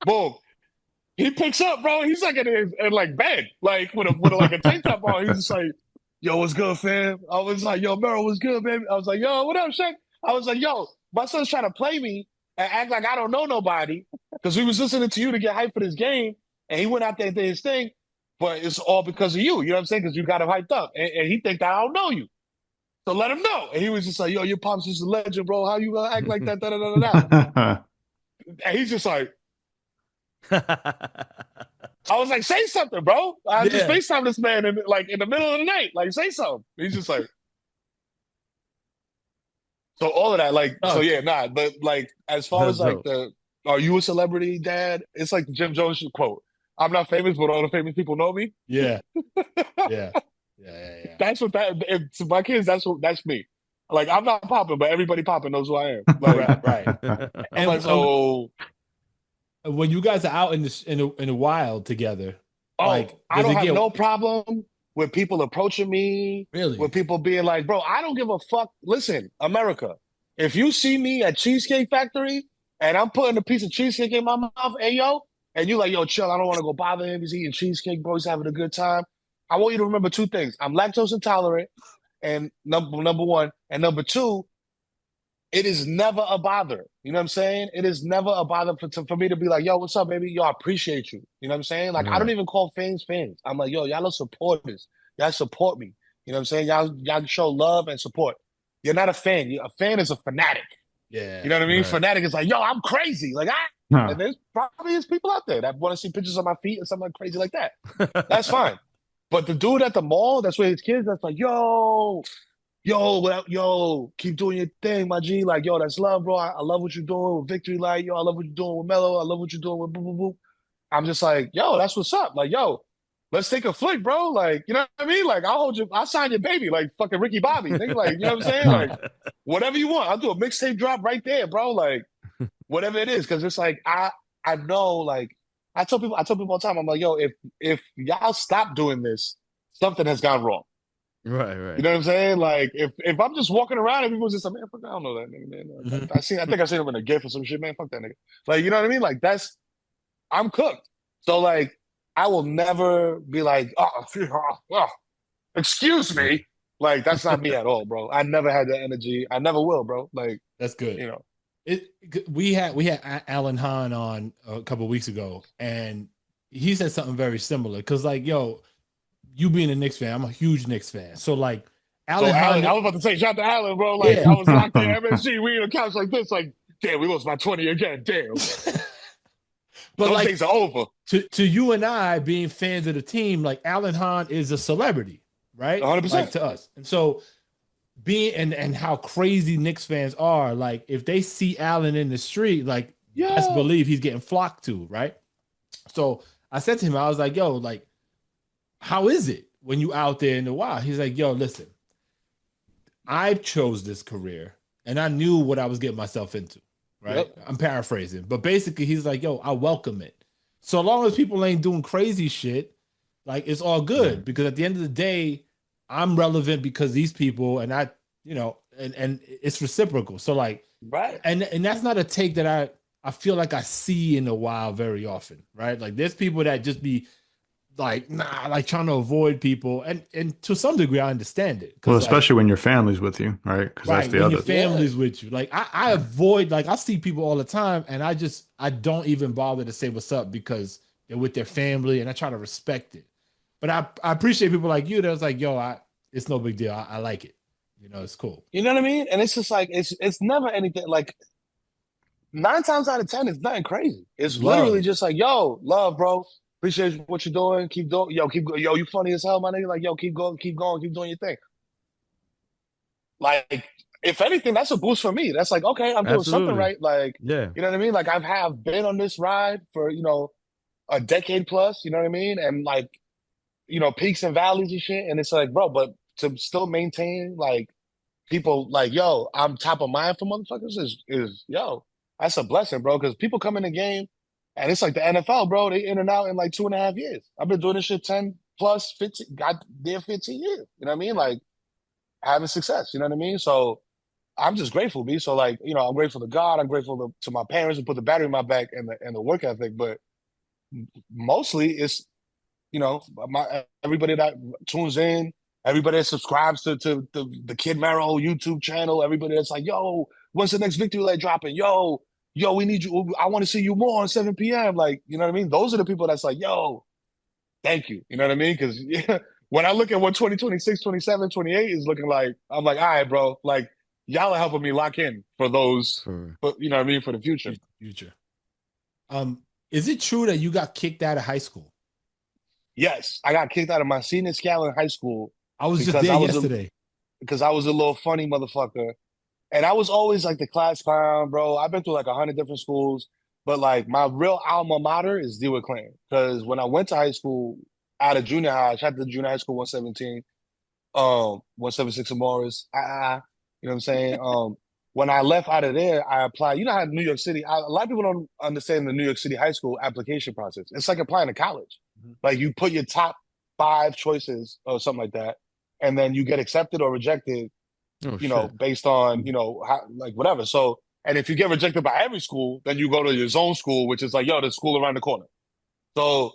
Boom. he picks up, bro. He's like in like bed, like with like a tank top on. He's just like, "Yo, what's good, fam?" I was like, "Yo, Mero, what's good, baby?" I was like, "Yo, what up, Shaq?" I was like, "Yo, my son's trying to play me and act like I don't know nobody because he was listening to you to get hyped for this game, and he went out there and did his thing, but it's all because of you. You know what I'm saying? Because you got him hyped up, and he think that I don't know you, so let him know." And he was just like, "Yo, your pops is a legend, bro. How you gonna act like that?" Da da da da da. And he's just like. I was like, say something, bro. I just Yeah. FaceTime this man in the middle of the night. Like, say something. He's just like, so all of that, like, so Oh, yeah, nah. But like, as far That's as like dope. are you a celebrity, Dad? It's like the Jim Jones quote. I'm not famous, but all the famous people know me. yeah, yeah, yeah. That's what to my kids, that's me. Like, I'm not popping, but everybody popping knows who I am. Like, Right. I'm like, And so, when you guys are out in the wild together, like, I does don't it have get no problem with people approaching me, with really? people being like, bro, I don't give a fuck. Listen, America, if you see me at Cheesecake Factory and I'm putting a piece of cheesecake in my mouth, hey, yo, and you like, yo, chill, I don't want to go bother him. He's eating cheesecake, bro. He's having a good time. I want you to remember two things. I'm lactose intolerant, and number one. And number two, it is never a bother. You know what I'm saying? It is never a bother for me to be like, yo, what's up, baby? Yo, I appreciate you. You know what I'm saying? Like, I don't Right. even call fans fans. I'm like, yo, y'all are supporters. Y'all support me. You know what I'm saying? Y'all show love and support. You're not a fan. A fan is a fanatic. You Yeah, know what I mean? Right. Fanatic is like, yo, I'm crazy. Like, Huh. and there's probably is people out there that want to see pictures of my feet or something like crazy like that. That's fine. But the dude at the mall, that's where his kids, that's like, yo, keep doing your thing, my G. Like, yo, that's love, bro. I love what you're doing with Victory. Like, yo, I love what you're doing with Melo. I love what you're doing with Boo Boo Boo. I'm just like, yo, that's what's up. Like, yo, let's take a flick, bro. Like, you know what I mean? Like, I'll sign your baby, like fucking Ricky Bobby. Nigga, like, you know what I'm saying? Huh. Like, whatever you want. I'll do a mixtape drop right there, bro. Like, whatever it is. Cause it's like, I know, like, I tell people all the time, I'm like, yo, if y'all stop doing this, something has gone wrong. Right. You Right. know what I'm saying? Like if I'm just walking around and people's just like, man, fuck, I don't know that nigga, man. Mhm. I think I seen him in a GIF or some shit, man. Fuck that nigga. Like, you know what I mean? Like I'm cooked. So like I will never be like, excuse me. Like that's not me at all, bro. I never had that energy. I never will, bro. Like, that's good. you know. It we had Alan Hahn on a couple of weeks ago, and he said something very similar. Cause like, yo, you being a Knicks fan, I'm a huge Knicks fan. So like, So Alan Alan, Hahn, I was about to say, shout out to Alan, bro. Like yeah. I was locked in MSG. We in a couch like this, like, damn, we lost by 20 again. Damn. But Those like, days are over. to you and I being fans of the team, like Alan Hahn is a celebrity, right? Like 100%. to us. And so being and how crazy Knicks fans are, like if they see Allen in the street, like best Yeah. believe he's getting flocked to, right? So I said to him, I was like, yo, like, how is it when you out there in the wild? He's like, yo, listen, I chose this career and I knew what I was getting myself into, right? Yep. I'm paraphrasing, but basically he's like, yo, I welcome it. So long as people ain't doing crazy shit, like it's all good because at the end of the day, I'm relevant because these people and I, and it's reciprocal. So like, Right. and that's not a take that I feel like I see in the wild very often, right? Like there's people that just be like, nah, like trying to avoid people, and to some degree I understand it Well, because like, especially when your family's with you, right? Because that's right, the when your other. Yeah. family's with you, like I avoid, like I see people all the time, and I don't even bother to say what's up because they're with their family, and I try to respect it. But I appreciate people like you that's like, yo, it's no big deal. I like it. It's cool. You know what I mean? And it's just like it's never anything like 9 times out of 10, it's nothing crazy. It's It's literally love. just like, yo, love, bro. Appreciate what you're doing. Keep doing, yo, you funny as hell, my nigga. Like, yo, keep going, keep doing your thing. Like, if anything, that's a boost for me. That's like, okay, I'm doing something Absolutely. right. Like, Yeah. you know what I mean? Like, have been on this ride for, a decade plus, you know what I mean? And like, peaks and valleys and shit. And it's like, bro, but to still maintain like people like, yo, I'm top of mind for motherfuckers is yo, that's a blessing, bro. Because people come in the game and it's like the NFL, bro. They in and out in like 2.5 years. I've been doing this shit 10 plus 15, got there 15 years. You know what I mean? Like having success. You know what I mean? So I'm just grateful, B. So like, I'm grateful to God. I'm grateful to my parents who put the battery in my back and the work ethic. But mostly it's everybody that tunes in, everybody that subscribes to the Kid Mero YouTube channel, everybody that's like, yo, when's the next victory lay dropping? Yo, we need you. I want to see you more on 7 p.m. Like, you know what I mean? Those are the people that's like, yo, thank you. You know what I mean? Because when I look at what 2026, 27, 28 is looking like, I'm like, all right, bro, like y'all are helping me lock in for those, For but you know what I mean, for the future. Future. Is it true that you got kicked out of high school? Yes, I got kicked out of my senior scale in high school I was just because there I was a yesterday. because I was a little funny motherfucker. And I was always like the class clown, bro. I've been through like 100 different schools, but like my real alma mater is Dewey Clinton. Because when I went to high school out of junior high, I shot to junior high school 117, 176 in Morris. You know what I'm saying? When I left out of there, I applied. You know how New York City, a lot of people don't understand the New York City high school application process. It's like applying to college. Like you put your top 5 choices or something like that, and then you get accepted or rejected, oh shit. based on, how, like whatever. So, and if you get rejected by every school, then you go to your zone school, which is like, yo, the school around the corner. So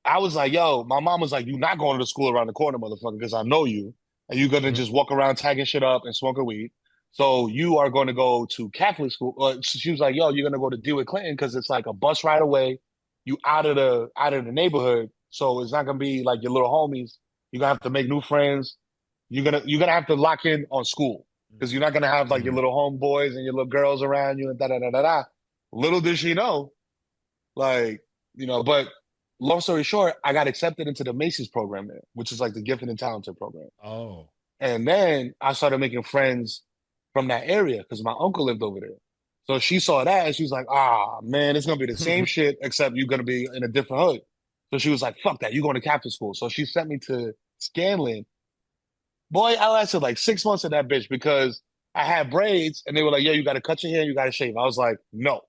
I was like, yo, my mom was like, you're not going to the school around the corner, motherfucker, because I know you. And you're going to Mhm. just walk around tagging shit up and smoking weed. So you are going to go to Catholic school. She was like, yo, you're going to go to Dewitt Clinton because it's like a bus ride away. You out of the neighborhood. So it's not going to be like your little homies. You're going to have to make new friends. You're gonna have to lock in on school because you're not gonna have like your Mhm. little homeboys and your little girls around you and da da da da da. Little did she know, like, but long story short, I got accepted into the Macy's program there, which is like the gifted and talented program. Oh. And then I started making friends from that area because my uncle lived over there. So she saw that and she was like, ah, man, it's gonna be the same shit, except you're gonna be in a different hood. So she was like, fuck that, you going to Catholic school. So she sent me to Scanlon. Boy, I lasted like 6 months in that bitch because I had braids and they were like, yeah, you got to cut your hair, you got to shave. I was like, no.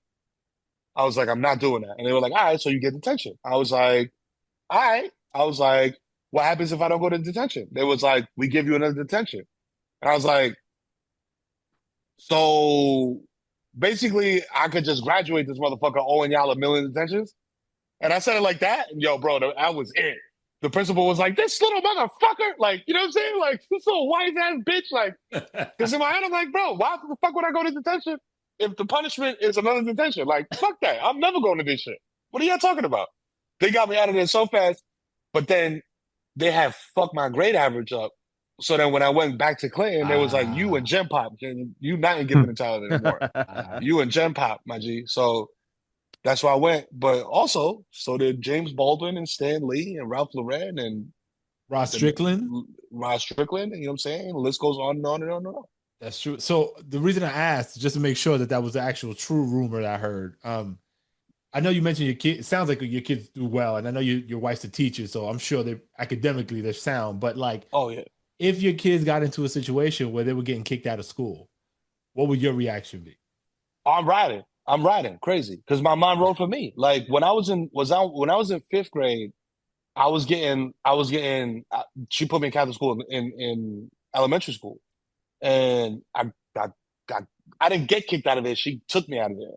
I was like, I'm not doing that. And they were like, all right, so you get detention. I was like, all right. I was like, what happens if I don't go to detention? They was like, we give you another detention. And I was like, so basically I could just graduate this motherfucker owing y'all 1 million detentions. And I said it like that. And yo, bro, I was in. The principal was like, this little motherfucker, like, you know what I'm saying? Like, this little white ass bitch, like, because in my head, I'm like, bro, why the fuck would I go to detention if the punishment is another detention? Like, fuck that. I'm never going to this shit. What are y'all talking about? They got me out of there so fast, but then they have fucked my grade average up. So then when I went back to Clinton, they was like, you and Ah. Gen Pop, you not in giving the child anymore. Ah. You and Gen Pop, my G. So that's why I went. But also, so did James Baldwin and Stan Lee and Ralph Lauren and Ross the Strickland. Rod Strickland. You know what I'm saying? The list goes on and on and on and on. That's true. So the reason I asked is just to make sure that that was the actual true rumor that I heard. I know you mentioned your kid. It sounds like your kids do well, and I know your wife's a teacher, so I'm sure they academically they're sound. But like, Oh yeah. if your kids got into a situation where they were getting kicked out of school, what would your reaction be? I'm riding. I'm riding crazy because my mom wrote for me. Like when I was in 5th grade, I was getting. She put me in Catholic school in elementary school, and I I didn't get kicked out of there. She took me out of there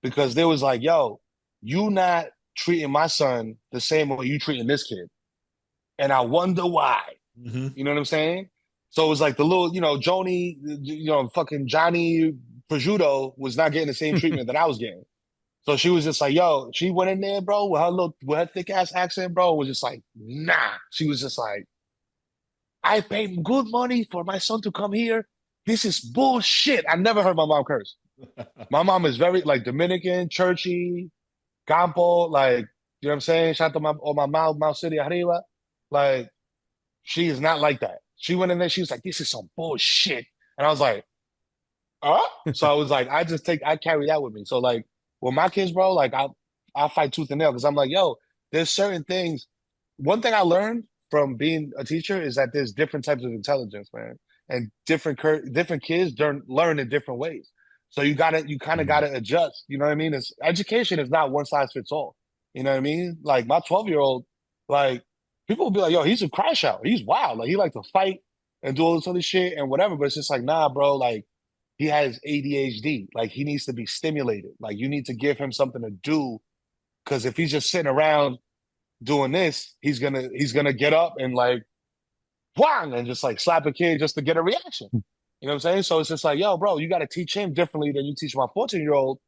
because they was like, "Yo, you not treating my son the same way you treating this kid," and I wonder why. Mm-hmm. You know what I'm saying? So it was like the little, Joni, fucking Johnny Prosciutto was not getting the same treatment that I was getting. So she was just like, yo, she went in there, bro, with her thick ass accent, bro, was just like, nah. She was just like, I paid good money for my son to come here. This is bullshit. I never heard my mom curse. My mom is very like Dominican, churchy, campo, like, you know what I'm saying? Shout out to my Mount City arriba. Like, she is not like that. She went in there, she was like, this is some bullshit. And I was like, so I was like, I carry that with me. So like with my kids, bro, like I fight tooth and nail because I'm like, yo, there's certain things. One thing I learned from being a teacher is that there's different types of intelligence, man, and different kids learn in different ways. So you kind of Mhm. gotta adjust. You know what I mean? Education is not one size fits all. You know what I mean? Like my 12-year-old, like people will be like, yo, he's a crash out. He's wild. Like he like to fight and do all this other shit and whatever. But it's just like, nah, bro, like he has ADHD. Like he needs to be stimulated. Like you need to give him something to do Because if he's just sitting around doing this, he's gonna get up and like whang and just like slap a kid just to get a reaction. You know what I'm saying? So it's just like, yo, bro, you got to teach him differently than you teach my 14-year-old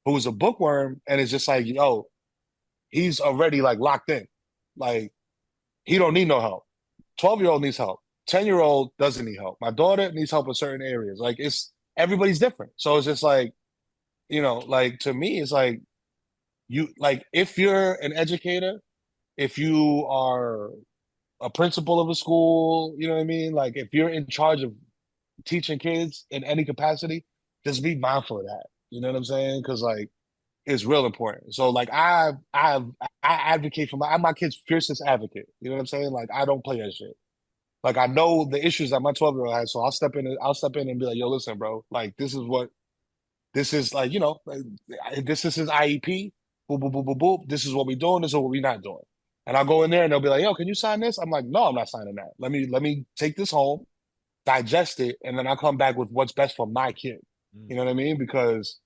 who was a bookworm, and it's just like, yo, he's already like locked in. Like he don't need no help. 12-year-old needs help. 10-year-old doesn't need help. My daughter needs help in certain areas. Like it's everybody's different. So it's just like, like to me, it's like you like if you're an educator, if you are a principal of a school, you know what I mean? Like if you're in charge of teaching kids in any capacity, just be mindful of that. You know what I'm saying? Because like it's real important. So like I advocate for I'm my kid's fiercest advocate. You know what I'm saying? Like I don't play that shit. Like I know the issues that my 12-year-old has, so I'll step in and be like, yo, listen, bro, like this is like, like, this is his IEP. Boop, boop, boop, boop, boop. This is what we're doing. This is what we're not doing. And I'll go in there and they'll be like, yo, can you sign this? I'm like, no, I'm not signing that. Let me take this home, digest it, and then I'll come back with what's best for my kid. You know what I mean? Because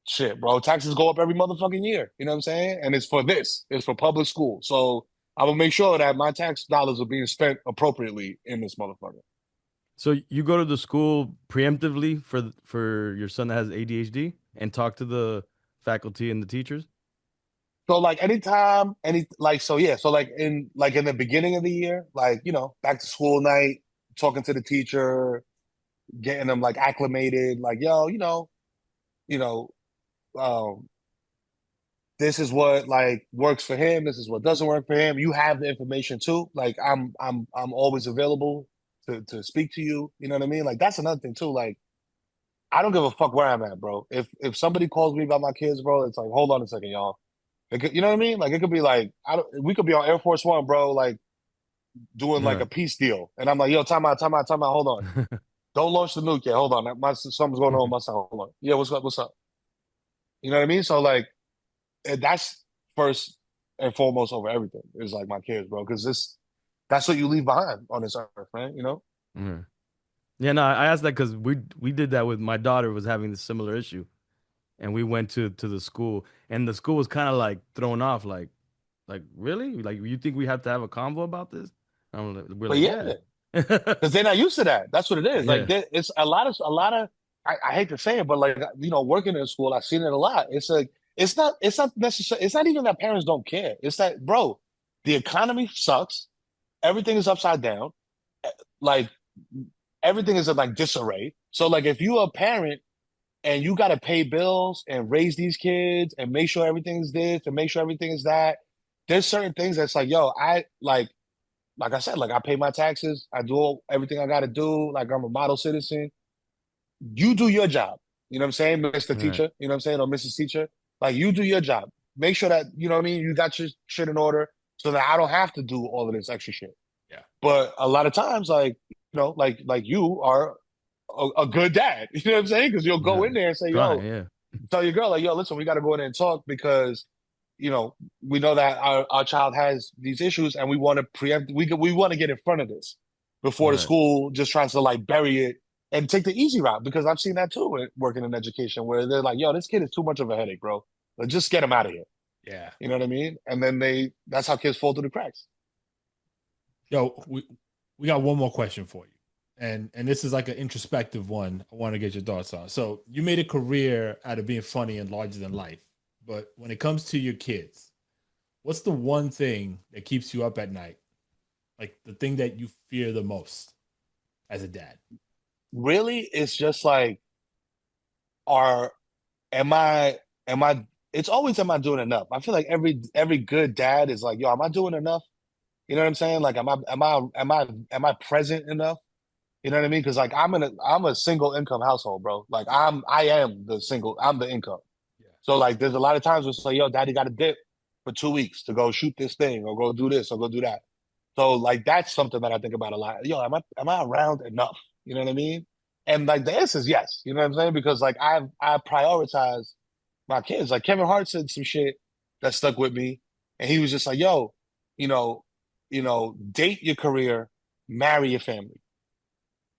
shit, bro, taxes go up every motherfucking year. You know what I'm saying? And it's for this. It's for public school. So I will make sure that my tax dollars are being spent appropriately in this motherfucker. So you go to the school preemptively for your son that has ADHD and talk to the faculty and the teachers? So like anytime, so yeah, so like in the beginning of the year, like, back to school night, talking to the teacher, getting them like acclimated, like, yo, you know, um, this is what like works for him, this is what doesn't work for him. You have the information too. Like I'm always available to speak to you. You know what I mean? Like that's another thing too. Like I don't give a fuck where I'm at, bro. If somebody calls me about my kids, bro, it's like, hold on a second, y'all. You know what I mean? Like it could be like we could be on Air Force One, bro, like doing like Yeah. a peace deal. And I'm like, yo, time out, hold on. Don't launch the nuke yet. Hold on. Something's going on with my son. Hold on. Yeah, what's up? What's up? You know what I mean? So like that's first and foremost over everything is like my kids, bro. Because that's what you leave behind on this earth, man. You know? Mhm. Yeah, no, I asked that because we did that with my daughter was having the similar issue, and we went to the school, and the school was kind of like thrown off, like really, like you think we have to have a convo about this? We're But like, yeah, yeah, because they're not used to that. That's what it is. Like yeah, it's a lot of. I hate to say it, but like working in school, I've seen it a lot. It's like it's not necessary. It's not even that parents don't care. It's that, bro, the economy sucks. Everything is upside down. Like everything is in like disarray. So like if you are a parent and you got to pay bills and raise these kids and make sure everything is this and make sure everything is that, there's certain things that's like, yo, I like I said, like I pay my taxes, I do everything I got to do. Like I'm a model citizen. You do your job. You know what I'm saying, Mr. right, Teacher? You know what I'm saying, or Mrs. Teacher? Like you do your job. Make sure that you know what I mean. You got your shit in order so that I don't have to do all of this extra shit. Yeah. But a lot of times, like like you are a good dad. You know what I'm saying? Because you'll go yeah, in there and say, trying, "Yo," yeah, tell your girl like, "Yo, listen, we got to go in there and talk because we know that our child has these issues and we want to preempt. We want to get in front of this before the right. school just tries to like bury it and take the easy route because I've seen that too working in education where they're like, "Yo, this kid is too much of a headache, bro. Let's just get him out of here." Yeah. You know what I mean? And then that's how kids fall through the cracks. Yo, we got one more question for you. And this is like an introspective one. I want to get your thoughts on. So you made a career out of being funny and larger than life. But when it comes to your kids, what's the one thing that keeps you up at night? Like the thing that you fear the most as a dad? Really, it's just like, are am I am I? It's always, am I doing enough? I feel like every good dad is like, yo, am I doing enough? You know what I'm saying? Like, am I present enough? You know what I mean? Because like I'm a single income household, bro. Like I'm the income. Yeah. So like there's a lot of times where it's like, yo, daddy got a dip for 2 weeks to go shoot this thing or go do this or go do that. So like that's something that I think about a lot. Yo, am I around enough? You know what I mean? And like the answer is yes. You know what I'm saying? Because like I prioritize my kids. Like Kevin Hart said some shit that stuck with me, and he was just like, yo, you know, date your career, marry your family.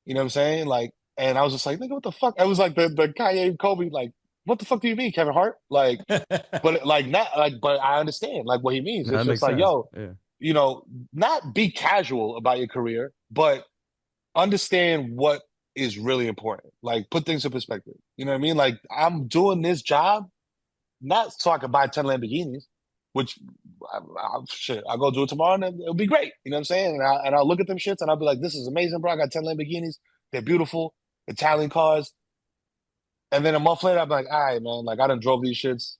You know what I'm saying? Like, and I was just like, nigga, what the fuck? It was like the Kanye Kobe, like, what the fuck do you mean, Kevin Hart? Like, but like not like, but I understand like what he means. No, It's that just makes like, sense. yo, Yeah. you know, not be casual about your career, but understand what is really important. Like, put things in perspective. You know what I mean? Like, I'm doing this job not so I can buy 10 Lamborghinis, which shit, I'll go do it tomorrow and it'll be great. You know what I'm saying? And I'll look at them shits and I'll be like, this is amazing, bro. I got 10 Lamborghinis. They're beautiful, Italian cars. And then a month later, I'll be like, all right, man, like I done drove these shits.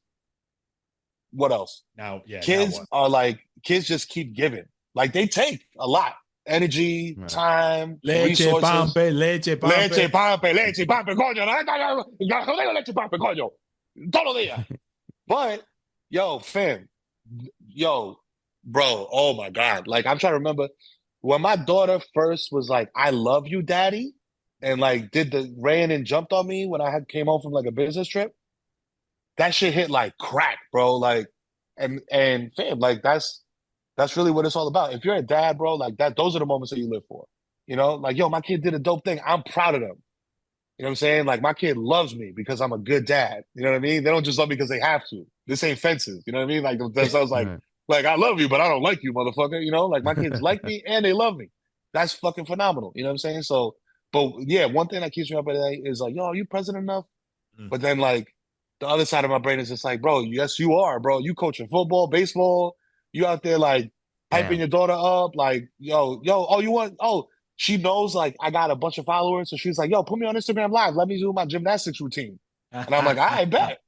What else? Now, yeah, now Kids what? are like, kids just keep giving. Like they take a lot. Energy, Right. time, Leche, resources. pampe, leche, Leche, pampe. pampe, leche, pampe, coño. No, leche, pampe, coño. Todos los días. But, yo, fam, yo, bro, oh my God. Like, I'm trying to remember when my daughter first was like, I love you, daddy, and like ran and jumped on me when I came home from like a business trip. That shit hit like crack, bro. Like, and fam, like that's really what it's all about. If you're a dad, bro, like that, those are the moments that you live for. You know, like, yo, my kid did a dope thing. I'm proud of them. You know what I'm saying? Like my kid loves me because I'm a good dad. You know what I mean? They don't just love me because they have to. This ain't fences. You know what I mean? Like that sounds Right. like I love you, but I don't like you, motherfucker. You know, like my kids like me and they love me. That's fucking phenomenal. You know what I'm saying? So, but yeah, one thing that keeps me up at night is like, yo, are you present enough? Mm. But then like the other side of my brain is just like, bro, yes, you are, bro. You coaching football, baseball. You out there like hyping Damn. your daughter up, like, yo, oh, you want, oh, she knows like I got a bunch of followers. So she's like, yo, put me on Instagram Live. Let me do my gymnastics routine. And I'm like, I bet.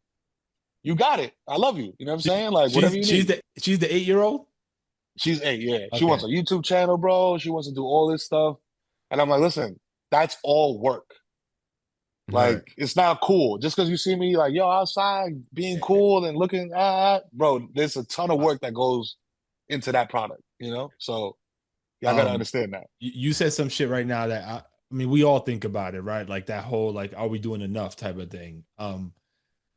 You got it. I love you. You know what I'm She, saying? Like whatever you need. she's the 8-year-old. She's 8, yeah. She Okay. wants a YouTube channel, bro. She wants to do all this stuff. And I'm like, listen, that's all work. Right. Like, it's not cool. Just because you see me like, yo, outside being Yeah. cool and looking, bro, there's a ton of work that goes into that product, you know? So y'all gotta Um, understand that. you said some shit right now that I mean, we all think about it, right? Like that whole like, are we doing enough type of thing.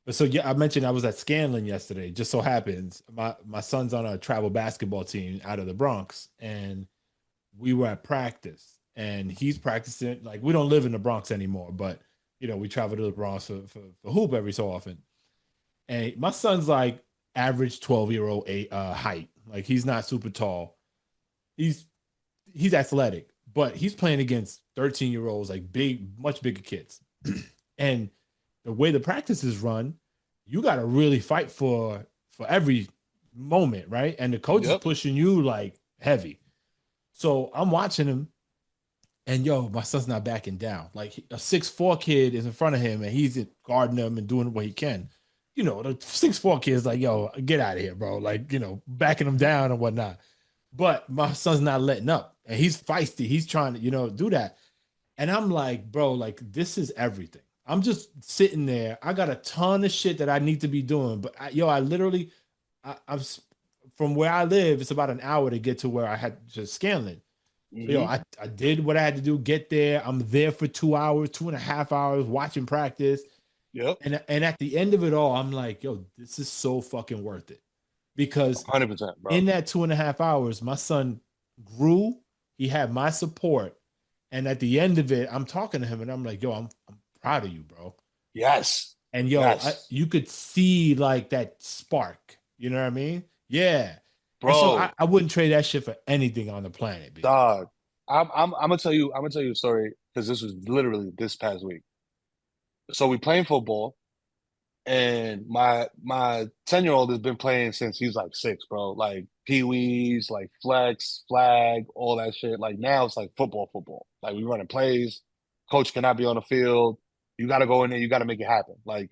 But so yeah, I mentioned I was at Scanlon yesterday. Just so happens my son's on a travel basketball team out of the Bronx, and we were at practice, and he's practicing. Like we don't live in the Bronx anymore, but you know we travel to the Bronx for hoop every so often. And my son's like average 12-year-old height. Like he's not super tall. He's he's athletic, but he's playing against 13-year-olds, like big, much bigger kids. And the way the practice is run, you got to really fight for every moment, right? And the coach is Yep. pushing you like heavy. So I'm watching him, and yo, my son's not backing down. Like a 6'4" kid is in front of him, and he's guarding him and doing what he can. You know, the 6'4" kid is like, yo, get out of here, bro. Like, you know, backing him down and whatnot. But my son's not letting up, and he's feisty. He's trying to, you know, do that. And I'm like, bro, like this is everything. I'm just sitting there. I got a ton of shit that I need to be doing, but I literally, I'm from where I live. It's about an hour to get to where I had to Scanlon. So, Hmm. I did what I had to do. Get there. I'm there for 2 hours, 2.5 hours watching practice, Yep. and at the end of it all, I'm like, yo, this is so fucking worth it because 100%, bro. in that 2.5 hours, my son grew. He had my support. And at the end of it, I'm talking to him and I'm like, yo, I'm proud of you, bro. Yes. And yo, Yes. you could see like that spark. You know what I mean? Yeah. And so Bro, I wouldn't trade that shit for anything on the planet, B. dog. I'm gonna tell you a story because this was literally this past week. So we playing football. And my 10-year-old has been playing since he's like 6, bro. Like pee-wees, like flex, flag, all that shit. Like now it's like football, football. Like we running plays. Coach cannot be on the field. You got to go in there. You got to make it happen. Like,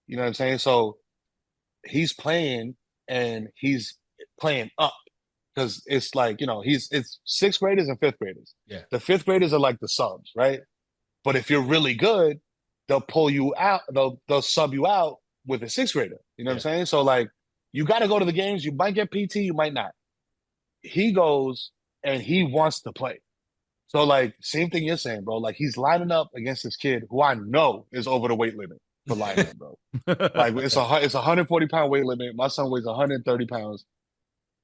you know what I'm saying? So he's playing and he's playing up because it's like, you know, it's sixth graders and fifth graders. Yeah. The fifth graders are like the subs, right? But if you're really good, they'll pull you out. They'll sub you out with a sixth grader. You know what I'm saying? So like, you got to go to the games. You might get PT, you might not. He goes and he wants to play. So like, same thing you're saying, bro. Like he's lining up against this kid who I know is over the weight limit for lineman, bro. Like it's a 140-pound weight limit. My son weighs 130 pounds,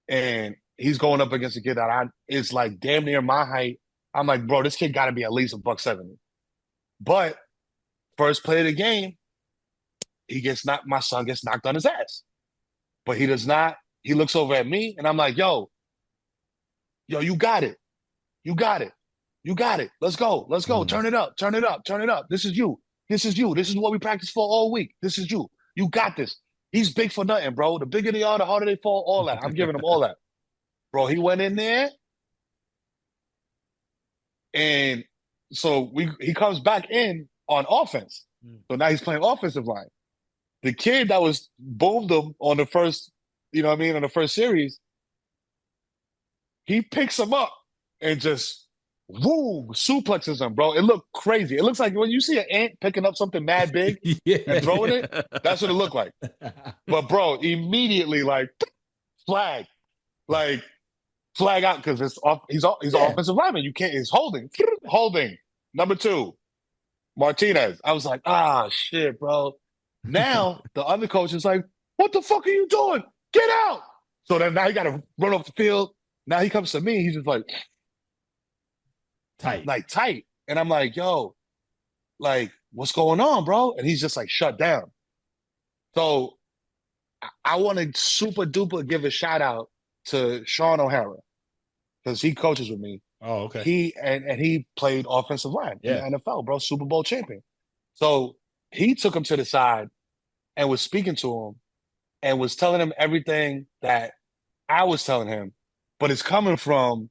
and he's going up against a kid that is like damn near my height. I'm like, bro, this kid got to be at least a buck 70. But first play of the game, my son gets knocked on his ass. But he does not. He looks over at me, and I'm like, yo, you got it. You got it. You got it. Let's go. Let's go. Turn it up. Turn it up. Turn it up. This is you. This is you. This is what we practice for all week. This is you. You got this. He's big for nothing, bro. The bigger they are, the harder they fall. All that. I'm giving him all that. Bro, he went in there, and so he comes back in on offense. So now he's playing offensive line. The kid that was boomed him on the first, on the first series, he picks him up and just suplexes him, bro. It looked crazy. It looks like when you see an ant picking up something mad big and throwing it, that's what it looked like. But bro, immediately flag out because he's an offensive lineman. You can't. It's holding. Number 2, Martinez. I was like, shit, bro. Now the other coach is like, what the fuck are you doing? Get out. So then now he got to run off the field. Now he comes to me. He's just like tight. And I'm like, yo, what's going on, bro? And he's just like shut down. So I want to super duper give a shout out to Sean O'Hara because he coaches with me. Oh, okay. He played offensive line in the NFL, bro, Super Bowl champion. So he took him to the side and was speaking to him and was telling him everything that I was telling him, but it's coming from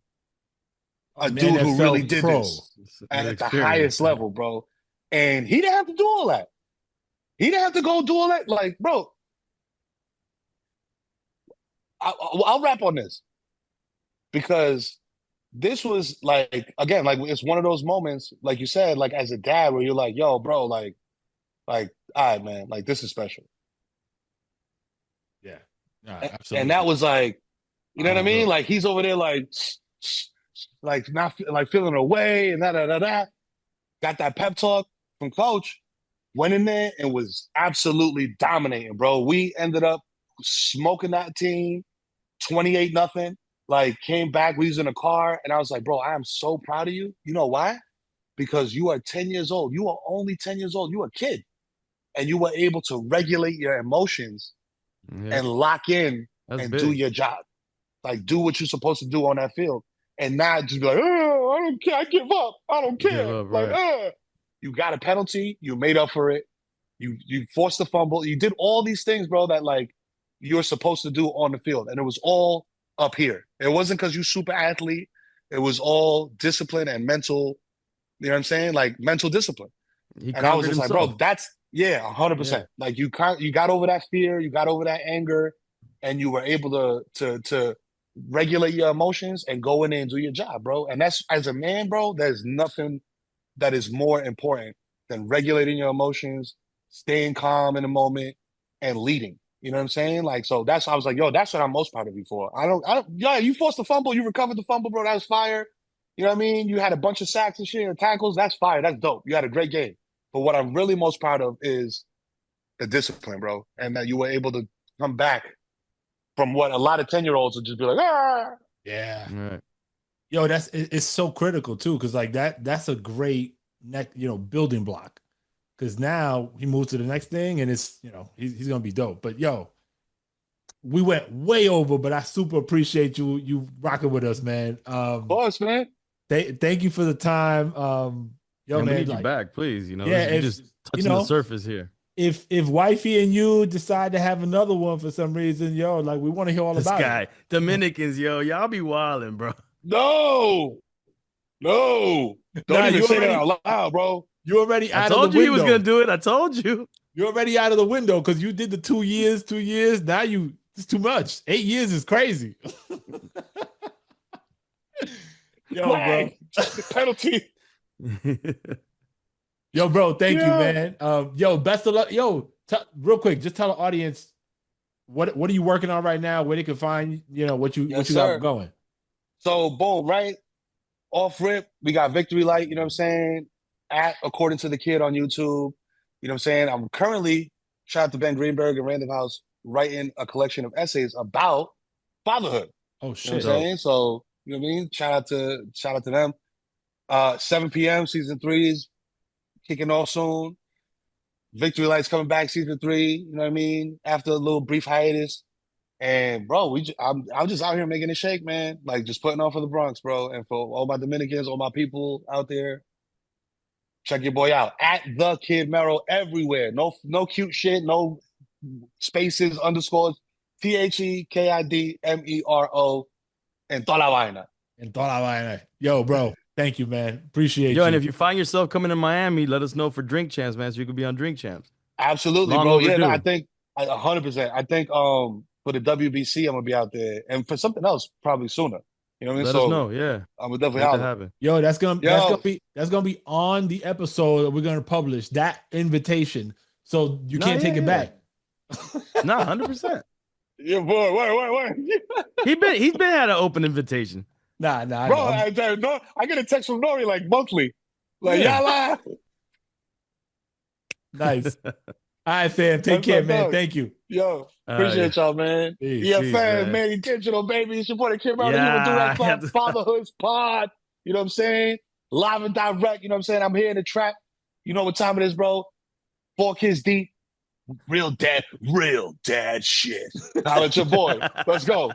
a dude who really did this at the highest level, bro. And he didn't have to do all that. He didn't have to go do all that. Like, bro, I'll wrap on this because this was again, it's one of those moments, like you said, as a dad where you're like, yo, bro, all right, man, this is special. Yeah. No, absolutely. And that was you know what I mean? He's over there not feeling away and da. Got that pep talk from coach, went in there and was absolutely dominating, bro. We ended up smoking that team 28-0. Came back, we was in a car, and I was like, bro, I am so proud of you. You know why? Because you are 10 years old. You are only 10 years old. You are a kid. And you were able to regulate your emotions and lock in do your job. Do what you're supposed to do on that field. And not just be like, oh, I don't care. I give up. I don't care. You got a penalty. You made up for it. You forced the fumble. You did all these things, bro, that you're supposed to do on the field. And it was all up here. It wasn't because you super athlete. It was all discipline and mental, you know what I'm saying? Mental discipline. And I was just himself. bro, that's 100%. Yeah. You got over that fear, you got over that anger, and you were able to regulate your emotions and go in there and do your job, bro. And that's, as a man, bro, there's nothing that is more important than regulating your emotions, staying calm in the moment, and leading. You know what I'm saying? So that's, I was like, yo, that's what I'm most proud of you for. You forced the fumble, you recovered the fumble, bro. That was fire. You know what I mean? You had a bunch of sacks and shit and tackles. That's fire. That's dope. You had a great game. But what I'm really most proud of is the discipline, bro. And that you were able to come back from what a lot of 10-year-olds would just be like, ah. Yeah. Right. Yo, it's so critical too, because that's a great building block. Because now he moves to the next thing, and it's he's gonna be dope. But yo, we went way over, but I super appreciate you rocking with us, man. Of course, man. Thank you for the time. Yo, man, we need you back, please. You just touching the surface here. If wifey and you decide to have another one for some reason, yo, we want to hear all about it. Dominicans, yo, y'all be wilding, bro. No. Don't even say that out loud, bro. You're already out of the window. I told you he was gonna do it. I told you. You're already out of the window because you did the 2 years. 2 years. Now it's too much. 8 years is crazy. Yo, bro. Penalty. Yo, bro, thank you, man. Yo, best of luck. Yo, real quick, just tell the audience what are you working on right now, where they can find, what you got going. So, boom, right off rip, we got Victory Light, you know what I'm saying? At According to the Kid on YouTube, you know what I'm saying? I'm currently, shout out to Ben Greenberg and Random House, writing a collection of essays about fatherhood. Oh, shit. You know what I'm saying? So, you know what I mean? Shout out to them. 7 p.m. season 3 is kicking off soon. Victory Lights coming back season 3. You know what I mean? After a little brief hiatus. And bro, I'm just out here making a shake, man. Like just putting on for the Bronx, bro, and for all my Dominicans, all my people out there. Check your boy out at the Kid Mero everywhere. No cute shit, no spaces, underscores. THEKIDMERO and toda la vaina. And thought I, yo, bro, thank you, man. Appreciate Yo, you. and if you find yourself coming to Miami, let us know for Drink Champs, man, so you could be on Drink Champs. Absolutely, Long bro. Yeah, no, overdue. I think 100%. I think for the WBC, I'm gonna be out there, and for something else, probably sooner. You know what I mean? Let us So know. Yeah, I'm gonna definitely make that holler. happen. Yo, that's Yo, gonna be on the episode that we're gonna publish, that invitation. So you Nah, can't take it back. Nah, 100%. yeah, boy, wait. He's been had an open invitation. Nah, I Bro, know. I get a text from Nori like monthly. Like, Yeah. y'all lie. Nice. All right, fam. Take That's care, my man. dog. Thank you. Yo, Yeah. appreciate y'all, man. Peace. Yeah, Peace, fam, man. Manny Digital, baby. It's your boy, the Kid Mero, the Human Yeah. Direct Fatherhood's Pod. You know what I'm saying? Live and direct. You know what I'm saying? I'm here in the trap. You know what time it is, bro? 4 kids deep. Real dad shit. Holla at your boy. Let's go.